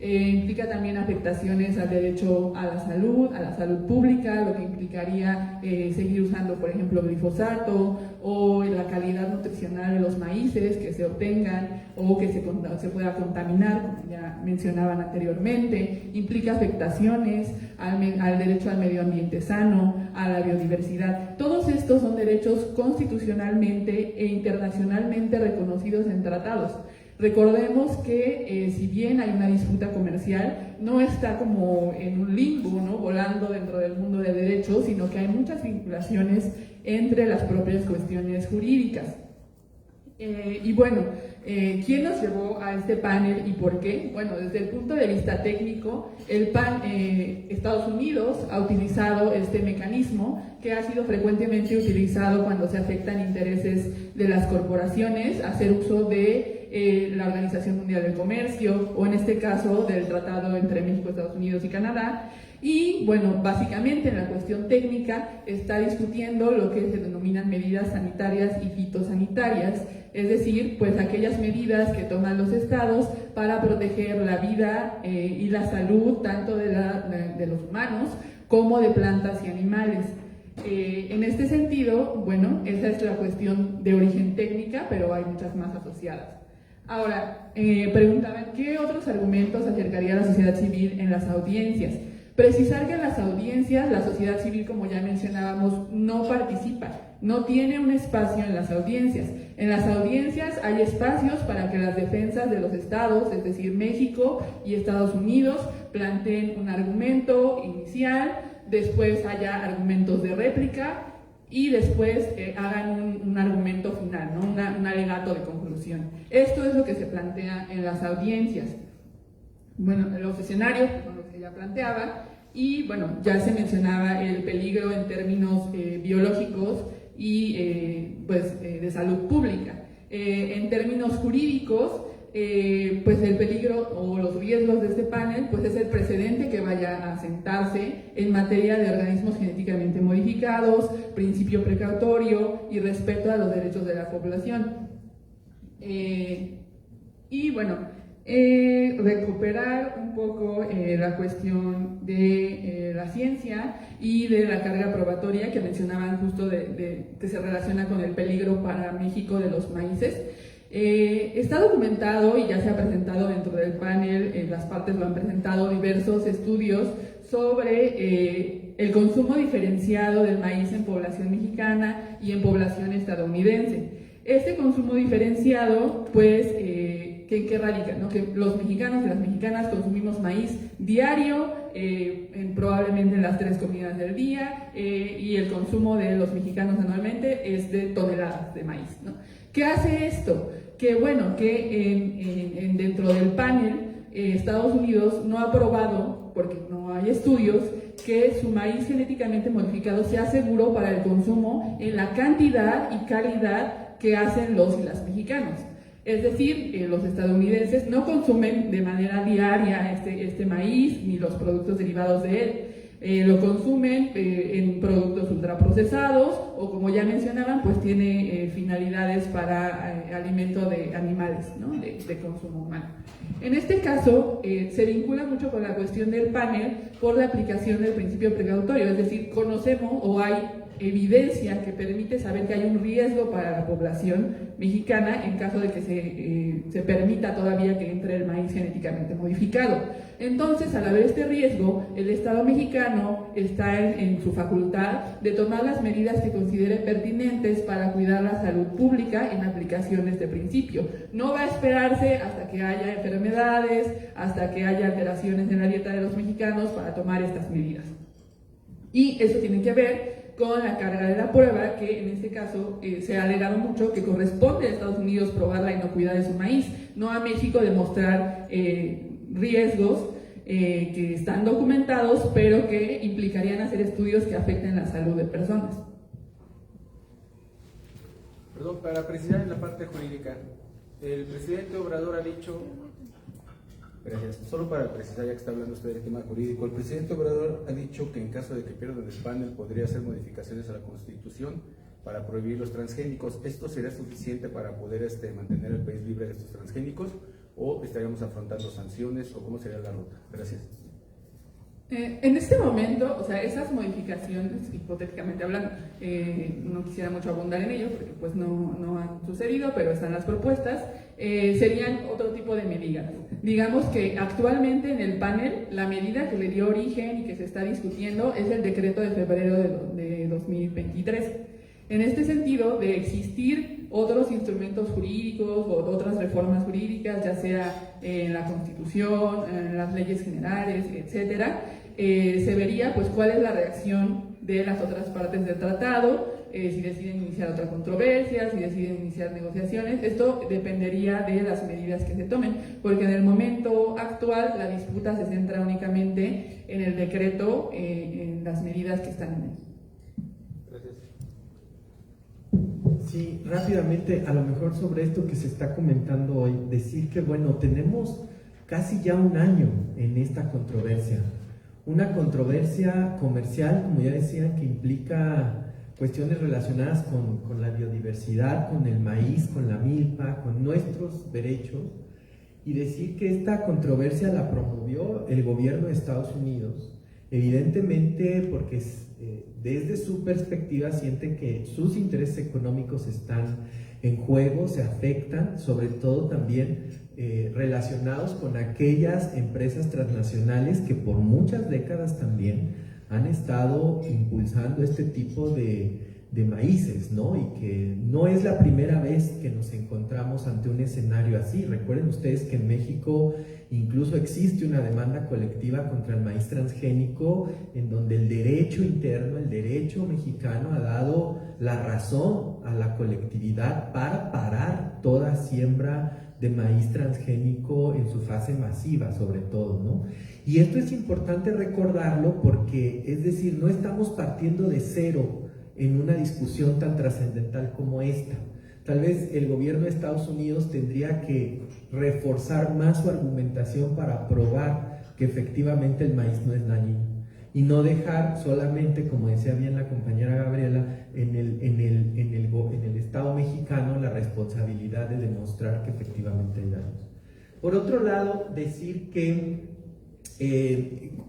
Implica también afectaciones al derecho a la salud pública, lo que implicaría seguir usando, por ejemplo, glifosato, o la calidad nutricional de los maíces que se obtengan o que se pueda contaminar, como ya mencionaban anteriormente. Implica afectaciones al derecho al medio ambiente sano, a la biodiversidad. Todos estos son derechos constitucionalmente e internacionalmente reconocidos en tratados. Recordemos que si bien hay una disputa comercial, no está como en un limbo, ¿no?, volando dentro del mundo de derecho, sino que hay muchas vinculaciones entre las propias cuestiones jurídicas. Y bueno, ¿quién nos llevó a este panel y por qué? Bueno, desde el punto de vista técnico, Estados Unidos ha utilizado este mecanismo que ha sido frecuentemente utilizado cuando se afectan intereses de las corporaciones, hacer uso de de la Organización Mundial del Comercio, o en este caso del tratado entre México, Estados Unidos y Canadá. Y bueno, básicamente en la cuestión técnica está discutiendo lo que se denominan medidas sanitarias y fitosanitarias, es decir, pues aquellas medidas que toman los estados para proteger la vida y la salud tanto de los humanos como de plantas y animales. En este sentido, bueno, esa es la cuestión de origen técnica, pero hay muchas más asociadas. Ahora, preguntaban, ¿qué otros argumentos acercaría a la sociedad civil en las audiencias? Precisar que en las audiencias la sociedad civil, como ya mencionábamos, no participa, no tiene un espacio en las audiencias. En las audiencias hay espacios para que las defensas de los estados, es decir, México y Estados Unidos, planteen un argumento inicial, después haya argumentos de réplica y después hagan un argumento final, ¿no? un alegato de conclusión. Esto es lo que se plantea en las audiencias. Bueno, los escenarios son los que ya planteaba, y bueno, ya se mencionaba el peligro en términos biológicos y de salud pública. En términos jurídicos, pues el peligro o los riesgos de este panel pues es el precedente que vaya a sentarse en materia de organismos genéticamente modificados, principio precautorio y respeto a los derechos de la población. Y bueno, recuperar un poco la cuestión de la ciencia y de la carga probatoria que mencionaban justo que se relaciona con el peligro para México de los maíces. Está documentado y ya se ha presentado dentro del panel, las partes lo han presentado, diversos estudios sobre el consumo diferenciado del maíz en población mexicana y en población estadounidense. Este consumo diferenciado, pues, ¿en qué radica? ¿No? Que los mexicanos y las mexicanas consumimos maíz diario, probablemente en las 3 comidas del día, y el consumo de los mexicanos anualmente es de toneladas de maíz, ¿no? ¿Qué hace esto? Que bueno, que dentro del panel Estados Unidos no ha probado, porque no hay estudios, que su maíz genéticamente modificado sea seguro para el consumo en la cantidad y calidad que hacen los y las mexicanos. Es decir, los estadounidenses no consumen de manera diaria este maíz ni los productos derivados de él. Lo consumen en productos ultraprocesados o, como ya mencionaban, pues tiene finalidades para alimento de animales, ¿no? de consumo humano. En este caso, se vincula mucho con la cuestión del panel por la aplicación del principio precautorio, es decir, conocemos o hay evidencia que permite saber que hay un riesgo para la población mexicana en caso de que se permita todavía que entre el maíz genéticamente modificado. Entonces, al haber este riesgo, el Estado mexicano está en su facultad de tomar las medidas que considere pertinentes para cuidar la salud pública en aplicación de este principio. No va a esperarse hasta que haya enfermedades, hasta que haya alteraciones en la dieta de los mexicanos para tomar estas medidas. Y eso tiene que ver con la carga de la prueba, que en este caso se ha alegado mucho que corresponde a Estados Unidos probar la inocuidad de su maíz, no a México demostrar riesgos que están documentados, pero que implicarían hacer estudios que afecten la salud de personas. Perdón, para precisar en la parte jurídica, el presidente Obrador ha dicho... Gracias. Solo para precisar, ya que está hablando usted del tema jurídico, el presidente Obrador ha dicho que en caso de que pierdan el panel podría hacer modificaciones a la Constitución para prohibir los transgénicos. ¿Esto sería suficiente para poder mantener el país libre de estos transgénicos o estaríamos afrontando sanciones o cómo sería la ruta? Gracias. En este momento, o sea, esas modificaciones, hipotéticamente hablando, no quisiera mucho abundar en ello porque pues no han sucedido, pero están las propuestas, serían otro tipo de medidas. Digamos que actualmente en el panel la medida que le dio origen y que se está discutiendo es el decreto de febrero de 2023. En este sentido, de existir otros instrumentos jurídicos o otras reformas jurídicas, ya sea en la Constitución, en las leyes generales, etcétera, se vería pues cuál es la reacción de las otras partes del tratado, si deciden iniciar otra controversia, si deciden iniciar negociaciones. Esto dependería de las medidas que se tomen, porque en el momento actual la disputa se centra únicamente en el decreto, en las medidas que están en él. Gracias. Sí, Sí, rápidamente, a lo mejor sobre esto que se está comentando hoy, decir que, bueno, tenemos casi ya un año en esta controversia. Una controversia comercial, como ya decía, que implica cuestiones relacionadas con la biodiversidad, con el maíz, con la milpa, con nuestros derechos, y decir que esta controversia la promovió el gobierno de Estados Unidos, evidentemente porque desde su perspectiva sienten que sus intereses económicos están en juego, se afectan, sobre todo también relacionados con aquellas empresas transnacionales que por muchas décadas también han estado impulsando este tipo de maíces, ¿no? Y que no es la primera vez que nos encontramos ante un escenario así. Recuerden ustedes que en México incluso existe una demanda colectiva contra el maíz transgénico, en donde el derecho interno, el derecho mexicano ha dado la razón a la colectividad para parar toda siembra de maíz transgénico en su fase masiva, sobre todo, ¿no? Y esto es importante recordarlo porque, es decir, no estamos partiendo de cero en una discusión tan trascendental como esta. Tal vez el gobierno de Estados Unidos tendría que reforzar más su argumentación para probar que efectivamente el maíz no es dañino y no dejar solamente, como decía bien la compañera Gabriela, en el Estado mexicano la responsabilidad de demostrar que efectivamente hay daños. Por otro lado, decir que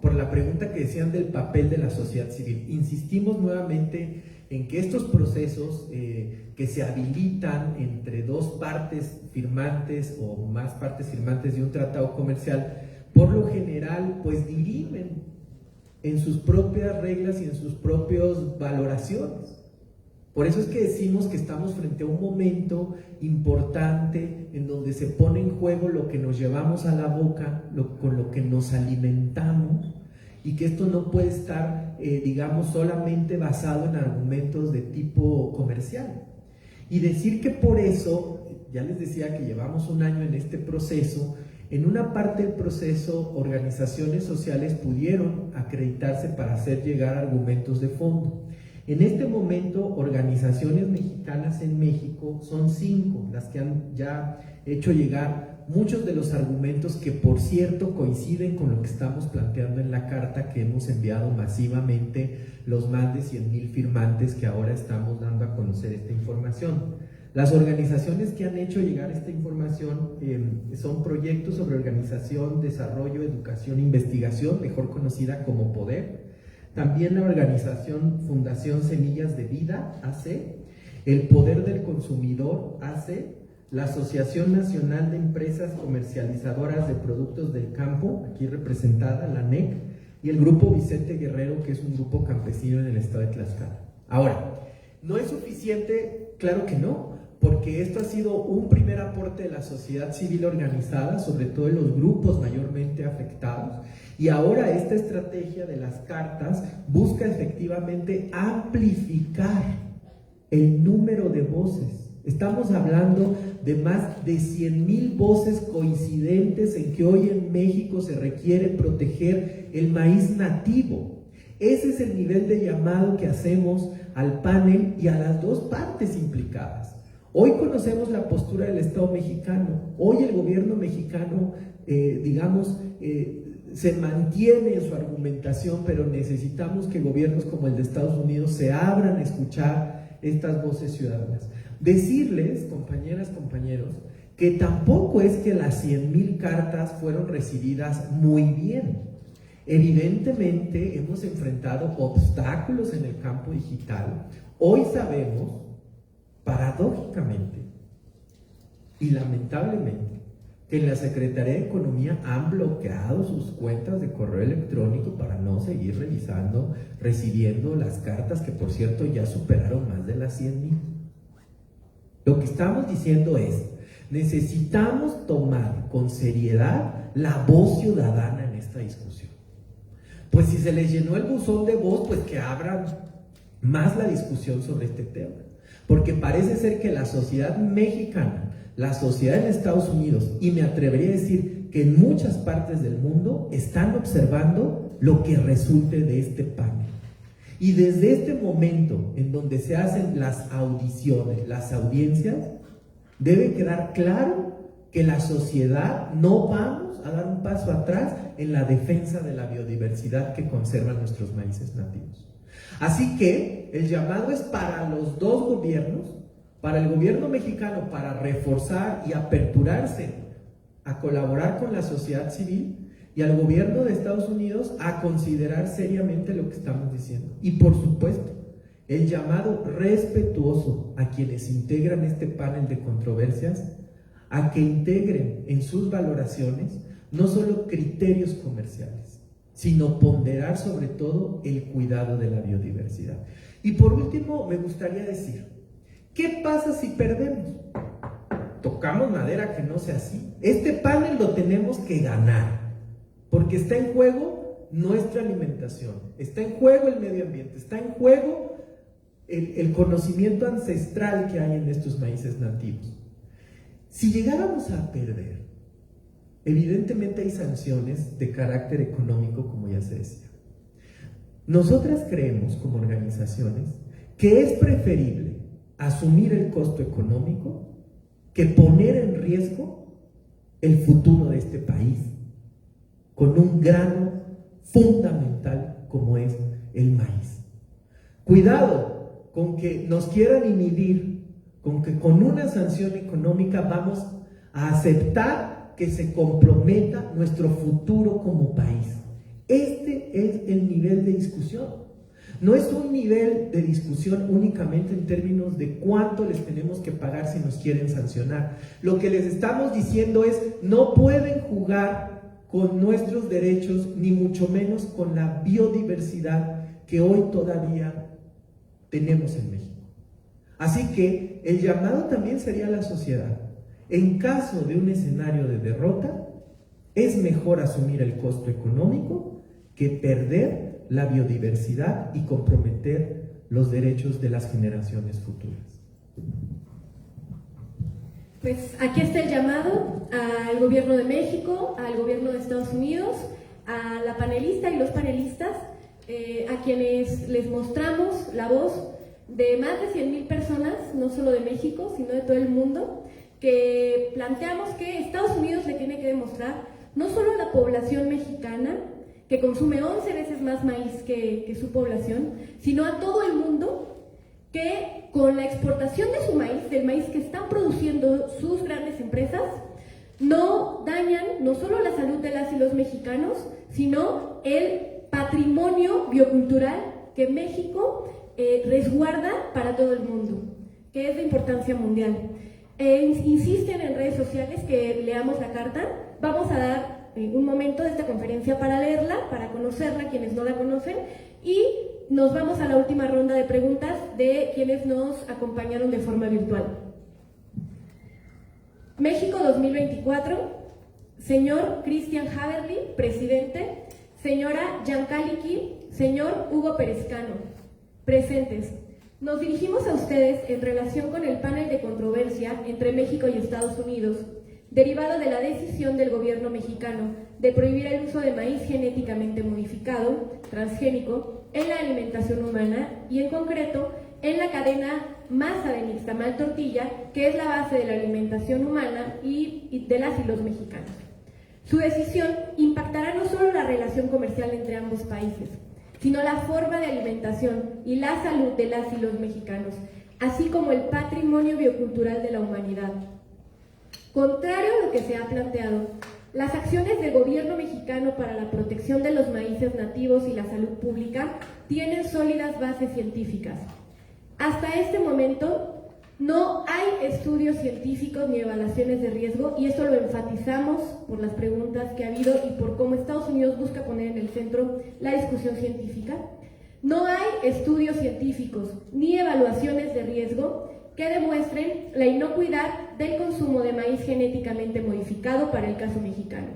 por la pregunta que decían del papel de la sociedad civil, insistimos nuevamente en que estos procesos que se habilitan entre dos partes firmantes o más partes firmantes de un tratado comercial, por lo general pues dirimen en sus propias reglas y en sus propias valoraciones. Por eso es que decimos que estamos frente a un momento importante en donde se pone en juego lo que nos llevamos a la boca, con lo que nos alimentamos, y que esto no puede estar, digamos, solamente basado en argumentos de tipo comercial. Y decir que por eso, ya les decía que llevamos un año en este proceso, en una parte del proceso organizaciones sociales pudieron acreditarse para hacer llegar argumentos de fondo. En este momento, organizaciones mexicanas en México son 5 las que han ya hecho llegar muchos de los argumentos que, por cierto, coinciden con lo que estamos planteando en la carta que hemos enviado masivamente los más de 100,000 firmantes que ahora estamos dando a conocer esta información. Las organizaciones que han hecho llegar esta información son Proyectos sobre Organización, Desarrollo, Educación e Investigación, mejor conocida como PODER, también la organización Fundación Semillas de Vida, AC, el Poder del Consumidor, AC, la Asociación Nacional de Empresas Comercializadoras de Productos del Campo, aquí representada, la ANEC, y el Grupo Vicente Guerrero, que es un grupo campesino en el estado de Tlaxcala. Ahora, ¿no es suficiente? Claro que no, porque esto ha sido un primer aporte de la sociedad civil organizada, sobre todo en los grupos mayormente afectados, y ahora esta estrategia de las cartas busca efectivamente amplificar el número de voces. Estamos hablando de más de 100,000 voces coincidentes en que hoy en México se requiere proteger el maíz nativo. Ese es el nivel de llamado que hacemos al panel y a las dos partes implicadas. Hoy conocemos la postura del Estado mexicano. Hoy el gobierno mexicano, se mantiene en su argumentación, pero necesitamos que gobiernos como el de Estados Unidos se abran a escuchar estas voces ciudadanas. Decirles, compañeras, compañeros, que tampoco es que las 100,000 cartas fueron recibidas muy bien. Evidentemente hemos enfrentado obstáculos en el campo digital. Hoy sabemos, paradójicamente y lamentablemente, que en la Secretaría de Economía han bloqueado sus cuentas de correo electrónico para no seguir recibiendo las cartas, que por cierto ya superaron más de las 100,000. Lo que estamos diciendo es, necesitamos tomar con seriedad la voz ciudadana en esta discusión. Pues si se les llenó el buzón de voz, pues que abran más la discusión sobre este tema. Porque parece ser que la sociedad mexicana, la sociedad en Estados Unidos, y me atrevería a decir que en muchas partes del mundo, están observando lo que resulte de este panel. Y desde este momento en donde se hacen las audiciones, las audiencias, debe quedar claro que la sociedad no vamos a dar un paso atrás en la defensa de la biodiversidad que conservan nuestros maíces nativos. Así que el llamado es para los dos gobiernos, para el gobierno mexicano para reforzar y aperturarse a colaborar con la sociedad civil, y al gobierno de Estados Unidos a considerar seriamente lo que estamos diciendo. Y por supuesto, el llamado respetuoso a quienes integran este panel de controversias a que integren en sus valoraciones no solo criterios comerciales, sino ponderar sobre todo el cuidado de la biodiversidad. Y por último, me gustaría decir, ¿qué pasa si perdemos? Tocamos madera que no sea así. Este panel lo tenemos que ganar, porque está en juego nuestra alimentación, está en juego el medio ambiente, está en juego el conocimiento ancestral que hay en estos maíces nativos. Si llegáramos a perder, evidentemente hay sanciones de carácter económico, como ya se decía. Nosotras creemos, como organizaciones, que es preferible asumir el costo económico que poner en riesgo el futuro de este país con un grano fundamental como es el maíz. Cuidado con que nos quieran inhibir, con que con una sanción económica vamos a aceptar que se comprometa nuestro futuro como país. Este es el nivel de discusión. No es un nivel de discusión únicamente en términos de cuánto les tenemos que pagar si nos quieren sancionar. Lo que les estamos diciendo es, no pueden jugar con nuestros derechos, ni mucho menos con la biodiversidad que hoy todavía tenemos en México. Así que el llamado también sería a la sociedad. En caso de un escenario de derrota, es mejor asumir el costo económico que perder la biodiversidad y comprometer los derechos de las generaciones futuras. Pues aquí está el llamado al gobierno de México, al gobierno de Estados Unidos, a la panelista y los panelistas, a quienes les mostramos la voz de más de 100,000 personas, no solo de México, sino de todo el mundo, que planteamos que Estados Unidos le tiene que demostrar no solo a la población mexicana, que consume 11 veces más maíz que su población, sino a todo el mundo, que con la exportación de su maíz, del maíz que están produciendo sus grandes empresas, no dañan no solo la salud de las y los mexicanos, sino el patrimonio biocultural que México resguarda para todo el mundo, que es de importancia mundial. Insisten en redes sociales que leamos la carta. Vamos a dar un momento de esta conferencia para leerla, para conocerla, quienes no la conocen, y nos vamos a la última ronda de preguntas de quienes nos acompañaron de forma virtual. México 2024, señor Christian Haverly, presidente, señora Jan Kaliki, señor Hugo Perezcano, presentes. Nos dirigimos a ustedes en relación con el panel de controversia entre México y Estados Unidos, derivado de la decisión del gobierno mexicano de prohibir el uso de maíz genéticamente modificado, transgénico, en la alimentación humana y en concreto en la cadena masa de nixtamal tortilla, que es la base de la alimentación humana y de las y los mexicanos. Su decisión impactará no solo la relación comercial entre ambos países, sino la forma de alimentación y la salud de las y los mexicanos, así como el patrimonio biocultural de la humanidad. Contrario a lo que se ha planteado, las acciones del gobierno mexicano para la protección de los maíces nativos y la salud pública tienen sólidas bases científicas. Hasta este momento no hay estudios científicos ni evaluaciones de riesgo, y esto lo enfatizamos por las preguntas que ha habido y por cómo Estados Unidos busca poner en el centro la discusión científica. No hay estudios científicos ni evaluaciones de riesgo que demuestren la inocuidad del consumo de maíz genéticamente modificado para el caso mexicano.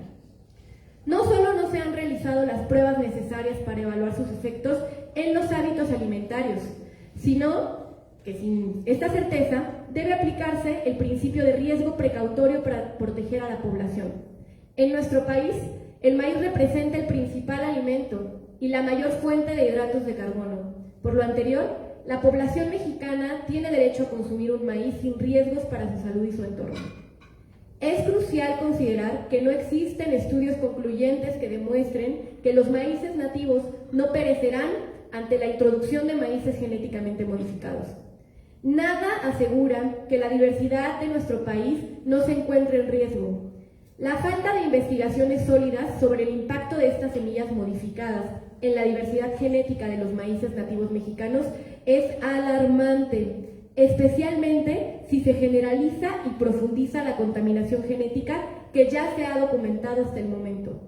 No solo no se han realizado las pruebas necesarias para evaluar sus efectos en los hábitos alimentarios, sino que sin esta certeza debe aplicarse el principio de riesgo precautorio para proteger a la población. En nuestro país, el maíz representa el principal alimento y la mayor fuente de hidratos de carbono. Por lo anterior, la población mexicana tiene derecho a consumir un maíz sin riesgos para su salud y su entorno. Es crucial considerar que no existen estudios concluyentes que demuestren que los maíces nativos no perecerán ante la introducción de maíces genéticamente modificados. Nada asegura que la diversidad de nuestro país no se encuentre en riesgo. La falta de investigaciones sólidas sobre el impacto de estas semillas modificadas en la diversidad genética de los maíces nativos mexicanos es alarmante, especialmente si se generaliza y profundiza la contaminación genética que ya se ha documentado hasta el momento.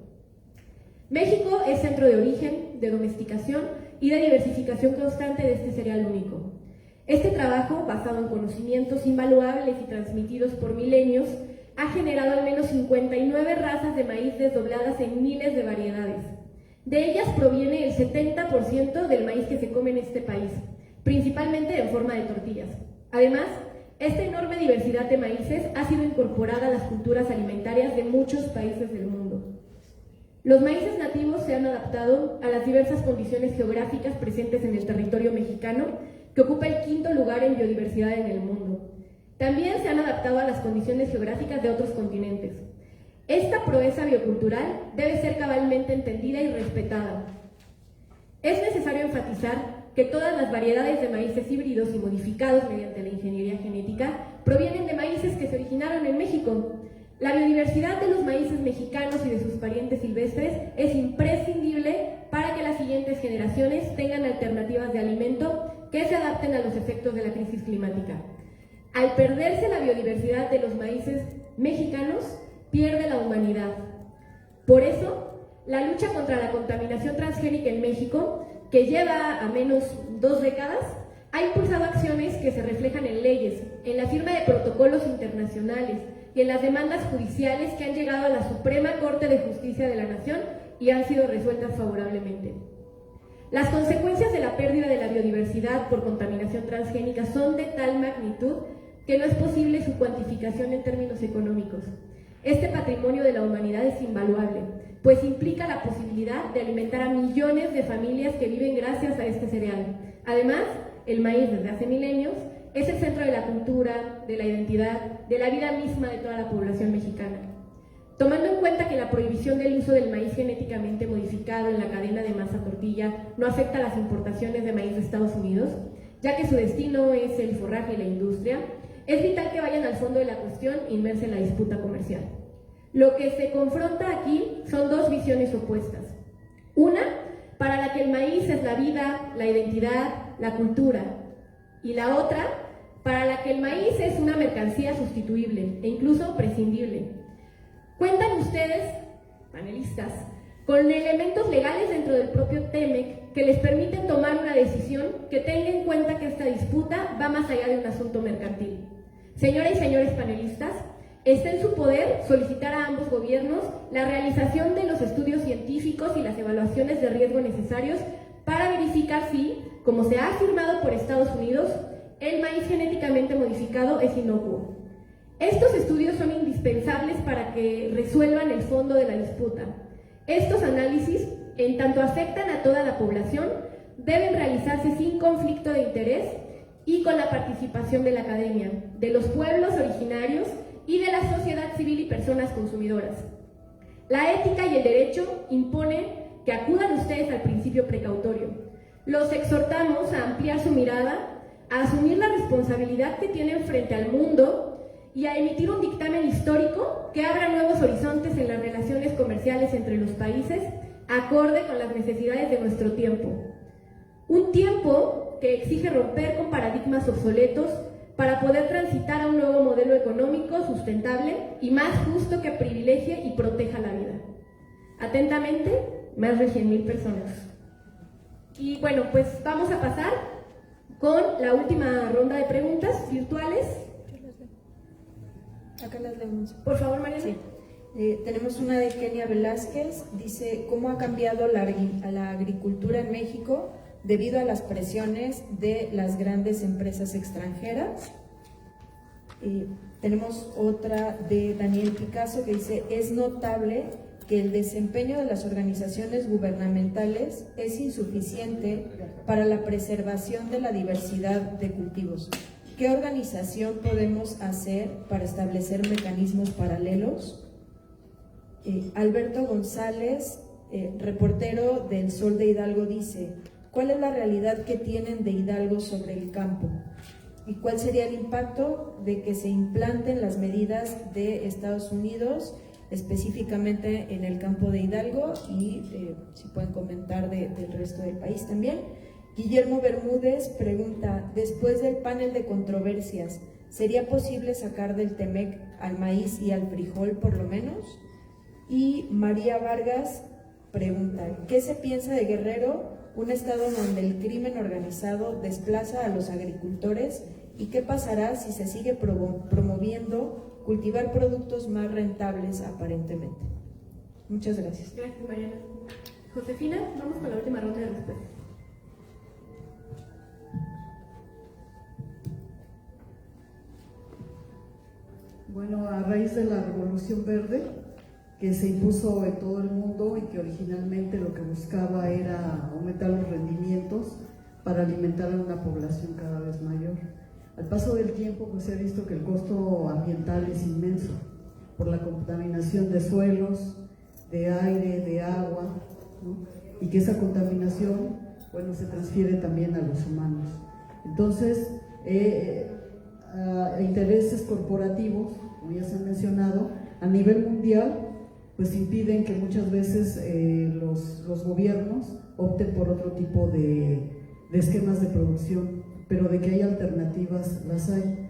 México es centro de origen, de domesticación y de diversificación constante de este cereal único. Este trabajo, basado en conocimientos invaluables y transmitidos por milenios, ha generado al menos 59 razas de maíz desdobladas en miles de variedades. De ellas proviene el 70% del maíz que se come en este país, principalmente en forma de tortillas. Además, esta enorme diversidad de maíces ha sido incorporada a las culturas alimentarias de muchos países del mundo. Los maíces nativos se han adaptado a las diversas condiciones geográficas presentes en el territorio mexicano, que ocupa el quinto lugar en biodiversidad en el mundo. También se han adaptado a las condiciones geográficas de otros continentes. Esta proeza biocultural debe ser cabalmente entendida y respetada. Es necesario enfatizar que todas las variedades de maíces híbridos y modificados mediante la ingeniería genética provienen de maíces que se originaron en México. La biodiversidad de los maíces mexicanos y de sus parientes silvestres es imprescindible para que las siguientes generaciones tengan alternativas de alimento que se adapten a los efectos de la crisis climática. Al perderse la biodiversidad de los maíces mexicanos, pierde la humanidad. Por eso, la lucha contra la contaminación transgénica en México, que lleva a menos 2 décadas, ha impulsado acciones que se reflejan en leyes, en la firma de protocolos internacionales y en las demandas judiciales que han llegado a la Suprema Corte de Justicia de la Nación y han sido resueltas favorablemente. Las consecuencias de la pérdida de la biodiversidad por contaminación transgénica son de tal magnitud que no es posible su cuantificación en términos económicos. Este patrimonio de la humanidad es invaluable, pues implica la posibilidad de alimentar a millones de familias que viven gracias a este cereal. Además, el maíz desde hace milenios es el centro de la cultura, de la identidad, de la vida misma de toda la población mexicana. Tomando en cuenta que la prohibición del uso del maíz genéticamente modificado en la cadena de masa tortilla no afecta a las importaciones de maíz de Estados Unidos, ya que su destino es el forraje y la industria, es vital que vayan al fondo de la cuestión inmersa en la disputa comercial. Lo que se confronta aquí son dos visiones opuestas. Una, para la que el maíz es la vida, la identidad, la cultura. Y la otra, para la que el maíz es una mercancía sustituible e incluso prescindible. ¿Cuentan ustedes, panelistas, con elementos legales dentro del propio TEMEC que les permiten tomar una decisión que tenga en cuenta que esta disputa va más allá de un asunto mercantil? Señoras y señores panelistas, está en su poder solicitar a ambos gobiernos la realización de los estudios científicos y las evaluaciones de riesgo necesarios para verificar si, como se ha afirmado por Estados Unidos, el maíz genéticamente modificado es inocuo. Estos estudios son indispensables para que resuelvan el fondo de la disputa. Estos análisis, en tanto afectan a toda la población, deben realizarse sin conflicto de interés y con la participación de la academia, de los pueblos originarios y de la sociedad civil y personas consumidoras. La ética y el derecho imponen que acudan ustedes al principio precautorio. Los exhortamos a ampliar su mirada, a asumir la responsabilidad que tienen frente al mundo y a emitir un dictamen histórico que abra nuevos horizontes en las relaciones comerciales entre los países, acorde con las necesidades de nuestro tiempo. Un tiempo que exige romper con paradigmas obsoletos para poder transitar a un nuevo modelo económico sustentable y más justo que privilegie y proteja la vida. Atentamente, más de 100,000 personas. Y bueno, pues vamos a pasar con la última ronda de preguntas virtuales. Acá las leemos. Por favor, Mariana. Sí. Tenemos una de Kenia Velázquez, dice, ¿cómo ha cambiado la agricultura en México debido a las presiones de las grandes empresas extranjeras? Tenemos otra de Daniel Picasso que dice, es notable que el desempeño de las organizaciones gubernamentales es insuficiente para la preservación de la diversidad de cultivos. ¿Qué organización podemos hacer para establecer mecanismos paralelos? Alberto González, reportero del Sol de Hidalgo, dice: ¿cuál es la realidad que tienen de Hidalgo sobre el campo? ¿Y cuál sería el impacto de que se implanten las medidas de Estados Unidos, específicamente en el campo de Hidalgo? Y si pueden comentar del resto del país también. Guillermo Bermúdez pregunta: después del panel de controversias, ¿sería posible sacar del Temec al maíz y al frijol por lo menos? Y María Vargas pregunta: ¿qué se piensa de Guerrero, un estado donde el crimen organizado desplaza a los agricultores? ¿Y qué pasará si se sigue promoviendo cultivar productos más rentables aparentemente? Muchas gracias. Gracias, Mariana. Josefina, vamos con la última ronda de respuestas. Bueno, a raíz de la Revolución Verde, que se impuso en todo el mundo y que originalmente lo que buscaba era aumentar los rendimientos para alimentar a una población cada vez mayor. Al paso del tiempo, pues se ha visto que el costo ambiental es inmenso por la contaminación de suelos, de aire, de agua, ¿no? Y que esa contaminación, bueno, se transfiere también a los humanos. Entonces, intereses corporativos, como ya se ha mencionado, a nivel mundial, pues impiden que muchas veces los gobiernos opten por otro tipo de esquemas de producción, pero de que hay alternativas, las hay.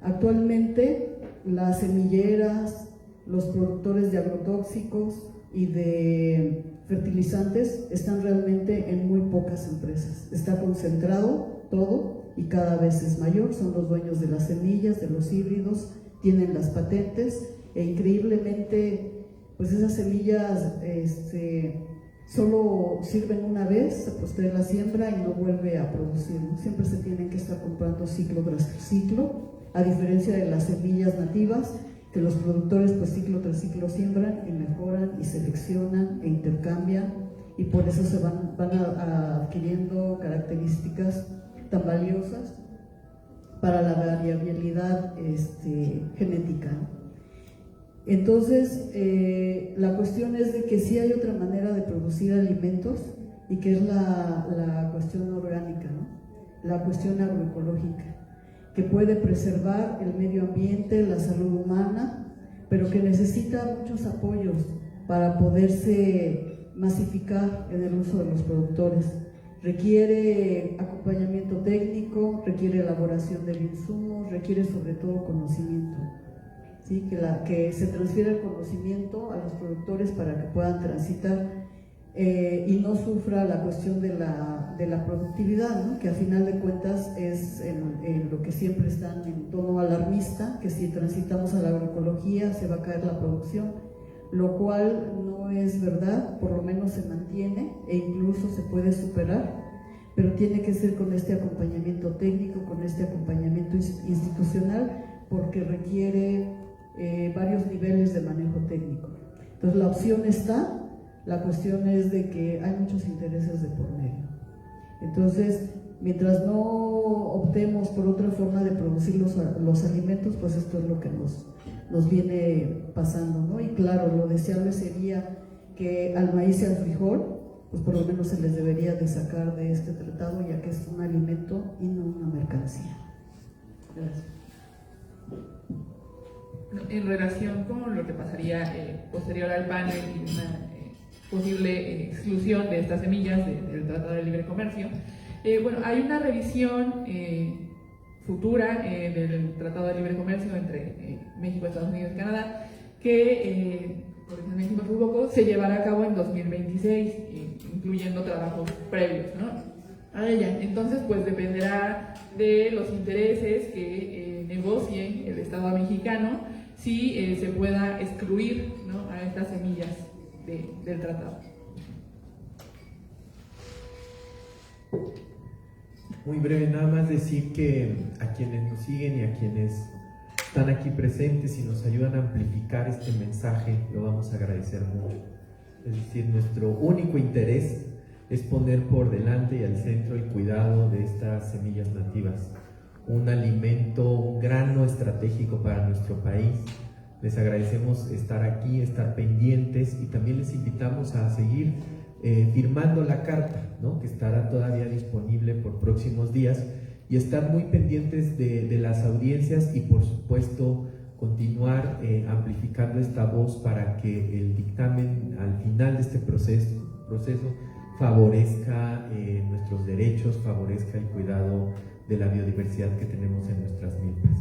Actualmente, las semilleras, los productores de agrotóxicos y de fertilizantes están realmente en muy pocas empresas. Está concentrado todo y cada vez es mayor. Son los dueños de las semillas, de los híbridos, tienen las patentes e increíblemente, pues esas semillas solo sirven una vez, usted la siembra y no vuelve a producir, ¿no? Siempre se tienen que estar comprando ciclo tras ciclo, a diferencia de las semillas nativas, que los productores pues ciclo tras ciclo siembran y mejoran y seleccionan e intercambian, y por eso se van adquiriendo características tan valiosas para la variabilidad genética, ¿no? Entonces, la cuestión es de que sí hay otra manera de producir alimentos, y que es la cuestión orgánica, ¿no? La cuestión agroecológica, que puede preservar el medio ambiente, la salud humana, pero que necesita muchos apoyos para poderse masificar en el uso de los productores. Requiere acompañamiento técnico, requiere elaboración del insumo, requiere sobre todo conocimiento. ¿Sí? Que se transfiera el conocimiento a los productores para que puedan transitar y no sufra la cuestión de la productividad, ¿no? Que a final de cuentas es en lo que siempre están en tono alarmista, que si transitamos a la agroecología se va a caer la producción, lo cual no es verdad, por lo menos se mantiene e incluso se puede superar, pero tiene que ser con este acompañamiento técnico, con este acompañamiento institucional, porque requiere varios niveles de manejo técnico. Entonces la opción está, la cuestión es de que hay muchos intereses de por medio. Entonces, mientras no optemos por otra forma de producir los alimentos, pues esto es lo que nos viene pasando, ¿no? Y claro, lo deseable sería que al maíz y al frijol, pues por lo menos se les debería de sacar de este tratado, ya que es un alimento y no una mercancía. Gracias. En relación con lo que pasaría posterior al panel y una posible exclusión de estas semillas del Tratado de Libre Comercio, bueno, hay una revisión futura del Tratado de Libre Comercio entre México, Estados Unidos y Canadá, que, por ejemplo, México poco, se llevará a cabo en 2026, incluyendo trabajos previos, ¿no?, a ella. Entonces, pues dependerá de los intereses que negocie el Estado mexicano si se pueda excluir, ¿no?, a estas semillas del tratado. Muy breve, nada más decir que a quienes nos siguen y a quienes están aquí presentes y nos ayudan a amplificar este mensaje, lo vamos a agradecer mucho. Es decir, nuestro único interés es poner por delante y al centro el cuidado de estas semillas nativas, un alimento, un grano estratégico para nuestro país. Les agradecemos estar aquí, estar pendientes, y también les invitamos a seguir firmando la carta, ¿no?, que estará todavía disponible por próximos días, y estar muy pendientes de las audiencias y, por supuesto, continuar amplificando esta voz para que el dictamen al final de este proceso favorezca nuestros derechos, favorezca el cuidado de la biodiversidad que tenemos en nuestras milpas.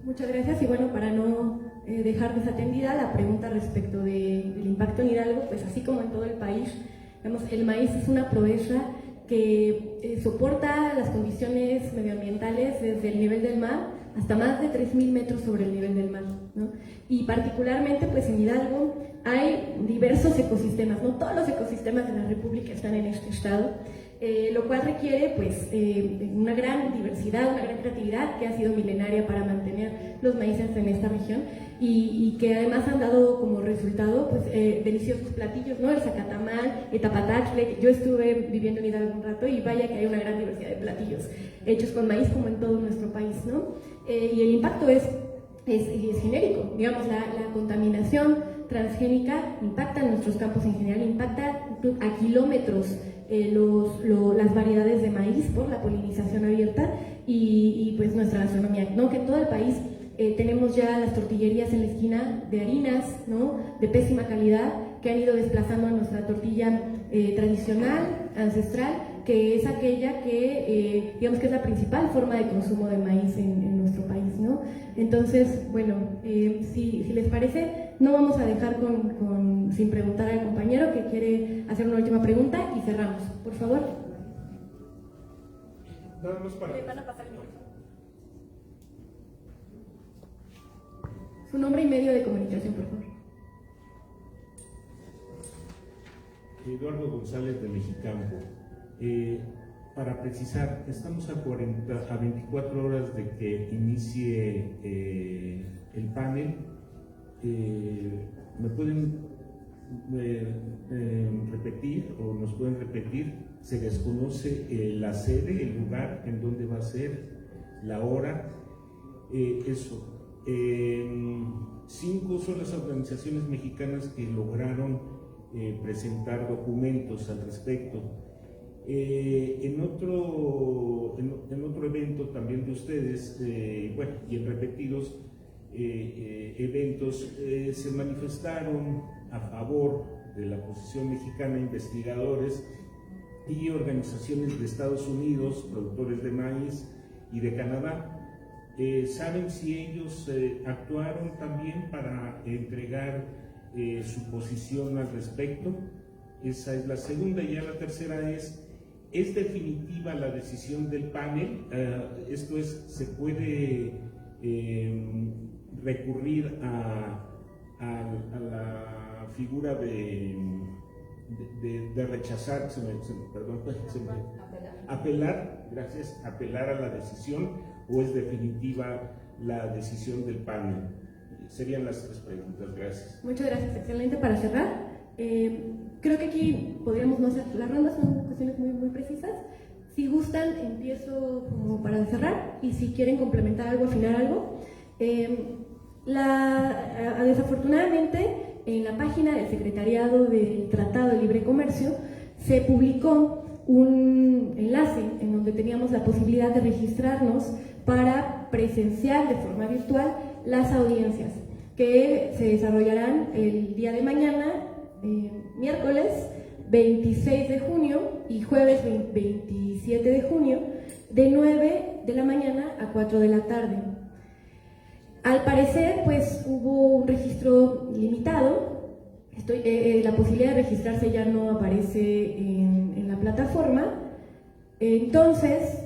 Muchas gracias. Y bueno, para no dejar desatendida la pregunta respecto del impacto en Hidalgo, pues así como en todo el país, digamos, el maíz es una proeza que soporta las condiciones medioambientales desde el nivel del mar hasta más de 3.000 metros sobre el nivel del mar, ¿no? Y particularmente pues en Hidalgo hay diversos ecosistemas, no todos los ecosistemas de la República están en este estado, lo cual requiere pues una gran diversidad, una gran creatividad que ha sido milenaria para mantener los maíces en esta región, y que además han dado como resultado pues deliciosos platillos, ¿no? El zacatamal, el tapatacle. Yo estuve viviendo en Hidalgo un rato y vaya que hay una gran diversidad de platillos hechos con maíz como en todo nuestro país, ¿no? Y el impacto es genérico, digamos, la contaminación transgénica impacta en nuestros campos en general, impacta a kilómetros las variedades de maíz por la polinización abierta y pues nuestra gastronomía, ¿no? Que en todo el país tenemos ya las tortillerías en la esquina de harinas, ¿no?, de pésima calidad, que han ido desplazando a nuestra tortilla tradicional, ancestral, que es aquella que, digamos, que es la principal forma de consumo de maíz en nuestro país, ¿no? Entonces, bueno, si les parece, no vamos a dejar sin preguntar al compañero que quiere hacer una última pregunta y cerramos, por favor. Van a pasar el micrófono. Su nombre y medio de comunicación, por favor. Eduardo González de Mexicampo. Para precisar, estamos a 24 horas de que inicie el panel. ¿Me pueden repetir o nos pueden repetir? Se desconoce la sede, el lugar en donde va a ser, la hora, eso. 5 son las organizaciones mexicanas que lograron presentar documentos al respecto. En otro evento también de ustedes, bueno, y en repetidos eventos, se manifestaron a favor de la posición mexicana investigadores y organizaciones de Estados Unidos, productores de maíz, y de Canadá. ¿Saben si ellos actuaron también para entregar su posición al respecto? Esa es la segunda. Y ya la tercera ¿es definitiva la decisión del panel? Esto es, ¿se puede recurrir a la figura de rechazar, apelar, gracias, apelar a la decisión, o es definitiva la decisión del panel? Serían las 3 preguntas. Gracias. Muchas gracias. Excelente. Para cerrar, creo que aquí podríamos no hacer las rondas, son cuestiones muy, muy precisas. Si gustan, empiezo como para cerrar, y si quieren complementar algo, afinar algo. Desafortunadamente, en la página del Secretariado del Tratado de Libre Comercio se publicó un enlace en donde teníamos la posibilidad de registrarnos para presenciar de forma virtual las audiencias que se desarrollarán el día de mañana, miércoles 26 de junio y jueves 27 de junio, de 9 de la mañana a 4 de la tarde. Al parecer, pues hubo un registro limitado. La posibilidad de registrarse ya no aparece en la plataforma. Entonces,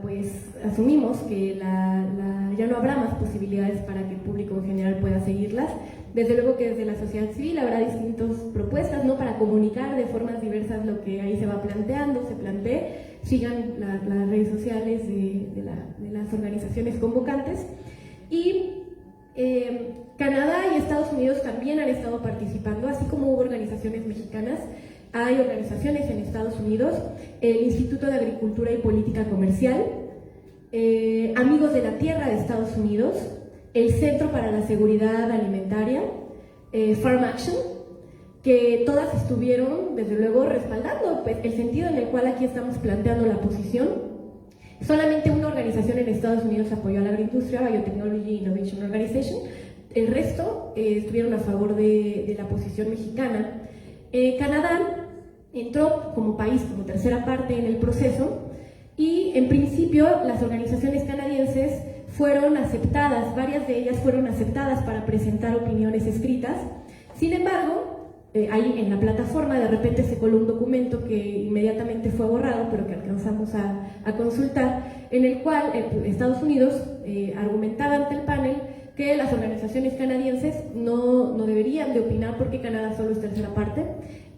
pues asumimos que ya no habrá más posibilidades para que el público en general pueda seguirlas. Desde luego que desde la sociedad civil habrá distintas propuestas, ¿no?, para comunicar de formas diversas lo que ahí se va planteando, se plantee. Sigan las redes sociales de las organizaciones convocantes. Y Canadá y Estados Unidos también han estado participando, así como hubo organizaciones mexicanas, hay organizaciones en Estados Unidos, el Instituto de Agricultura y Política Comercial, Amigos de la Tierra de Estados Unidos, el Centro para la Seguridad Alimentaria, Farm Action, que todas estuvieron, desde luego, respaldando pues, el sentido en el cual aquí estamos planteando la posición. Solamente una organización en Estados Unidos apoyó a la agroindustria, Biotechnology Innovation Organization. El resto estuvieron a favor de la posición mexicana. Canadá entró como país, como tercera parte en el proceso, y en principio las organizaciones canadienses fueron aceptadas, varias de ellas fueron aceptadas para presentar opiniones escritas. Sin embargo, ahí en la plataforma de repente se coló un documento que inmediatamente fue borrado, pero que alcanzamos a consultar, en el cual Estados Unidos argumentaba ante el panel que las organizaciones canadienses no deberían de opinar porque Canadá solo es tercera parte.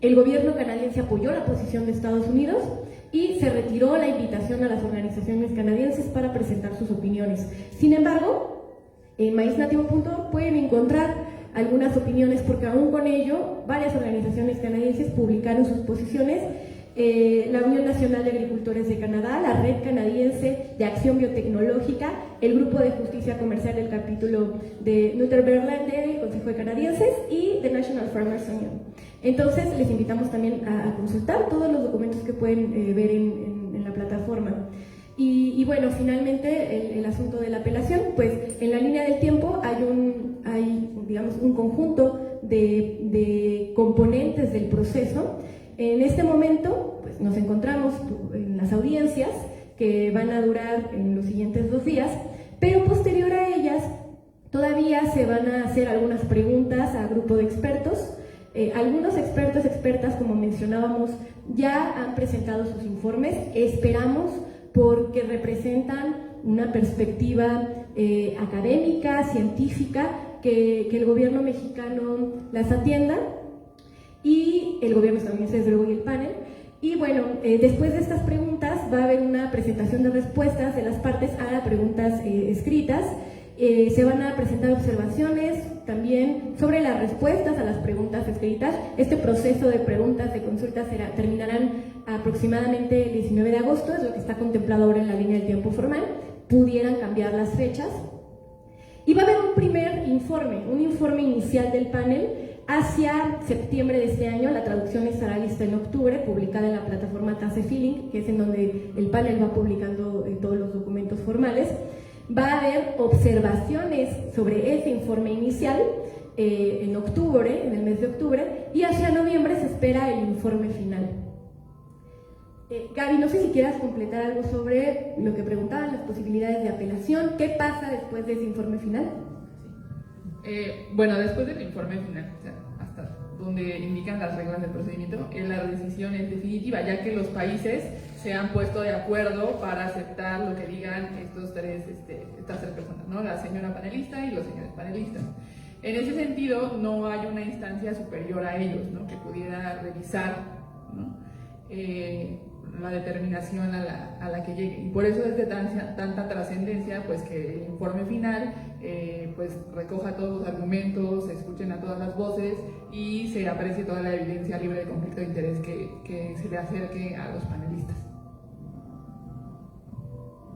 El gobierno canadiense apoyó la posición de Estados Unidos y se retiró la invitación a las organizaciones canadienses para presentar sus opiniones. Sin embargo, en maíznativo.org pueden encontrar algunas opiniones, porque aún con ello varias organizaciones canadienses publicaron sus posiciones. La Unión Nacional de Agricultores de Canadá, la Red Canadiense de Acción Biotecnológica, el Grupo de Justicia Comercial del capítulo de Nutter-Berland del Consejo de Canadienses y The National Farmers Union. Entonces les invitamos también a consultar todos los documentos que pueden ver en la plataforma. Y bueno, finalmente el asunto de la apelación, pues en la línea del tiempo hay digamos, un conjunto de componentes del proceso. En este momento, pues nos encontramos en las audiencias que van a durar en los siguientes 2 días, pero posterior a ellas todavía se van a hacer algunas preguntas a grupo de expertos. Algunos expertos, expertas, como mencionábamos, ya han presentado sus informes. Esperamos porque representan una perspectiva académica, científica, que el gobierno mexicano las atienda, y el gobierno estadounidense, desde luego, y el panel. Y bueno, después de estas preguntas va a haber una presentación de respuestas de las partes a las preguntas escritas. Se van a presentar observaciones también sobre las respuestas a las preguntas escritas. Este proceso de preguntas, de consultas, terminarán aproximadamente el 19 de agosto, es lo que está contemplado ahora en la línea del tiempo formal. Pudieran cambiar las fechas. Y va a haber un primer informe, un informe inicial del panel hacia septiembre de este año. La traducción estará lista en octubre, publicada en la plataforma Tasse Feeling, que es en donde el panel va publicando todos los documentos formales. Va a haber observaciones sobre ese informe inicial en octubre, en el mes de octubre, y hacia noviembre se espera el informe final. Gaby, no sé si quieras completar algo sobre lo que preguntaban, las posibilidades de apelación. ¿Qué pasa después de ese informe final? Bueno, después del informe final, o sea, hasta donde indican las reglas del procedimiento, la decisión es definitiva, ya que los países se han puesto de acuerdo para aceptar lo que digan estas tres personas, ¿no? La señora panelista y los señores panelistas. En ese sentido, no hay una instancia superior a ellos, ¿no?, que pudiera revisar, ¿no?, la determinación a la que llegue. Y por eso es de tanta trascendencia, pues, que el informe final pues recoja todos los argumentos, se escuchen a todas las voces y se aprecie toda la evidencia libre de conflicto de interés que se le acerque a los panelistas.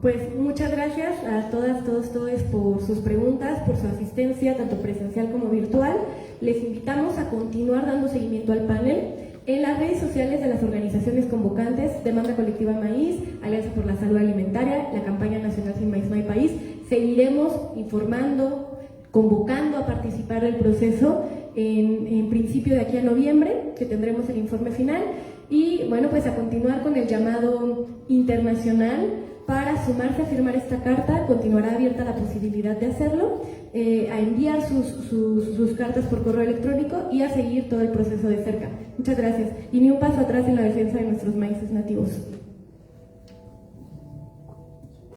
Pues muchas gracias a todas, todos por sus preguntas, por su asistencia, tanto presencial como virtual. Les invitamos a continuar dando seguimiento al panel en las redes sociales de las organizaciones convocantes: Demanda Colectiva Maíz, Alianza por la Salud Alimentaria, la Campaña Nacional Sin Maíz No Hay País. Seguiremos informando, convocando a participar del proceso en principio de aquí a noviembre, que tendremos el informe final, y bueno, pues a continuar con el llamado internacional para sumarse a firmar esta carta. Continuará abierta la posibilidad de hacerlo, a enviar sus cartas por correo electrónico y a seguir todo el proceso de cerca. Muchas gracias. Y ni un paso atrás en la defensa de nuestros maíces nativos.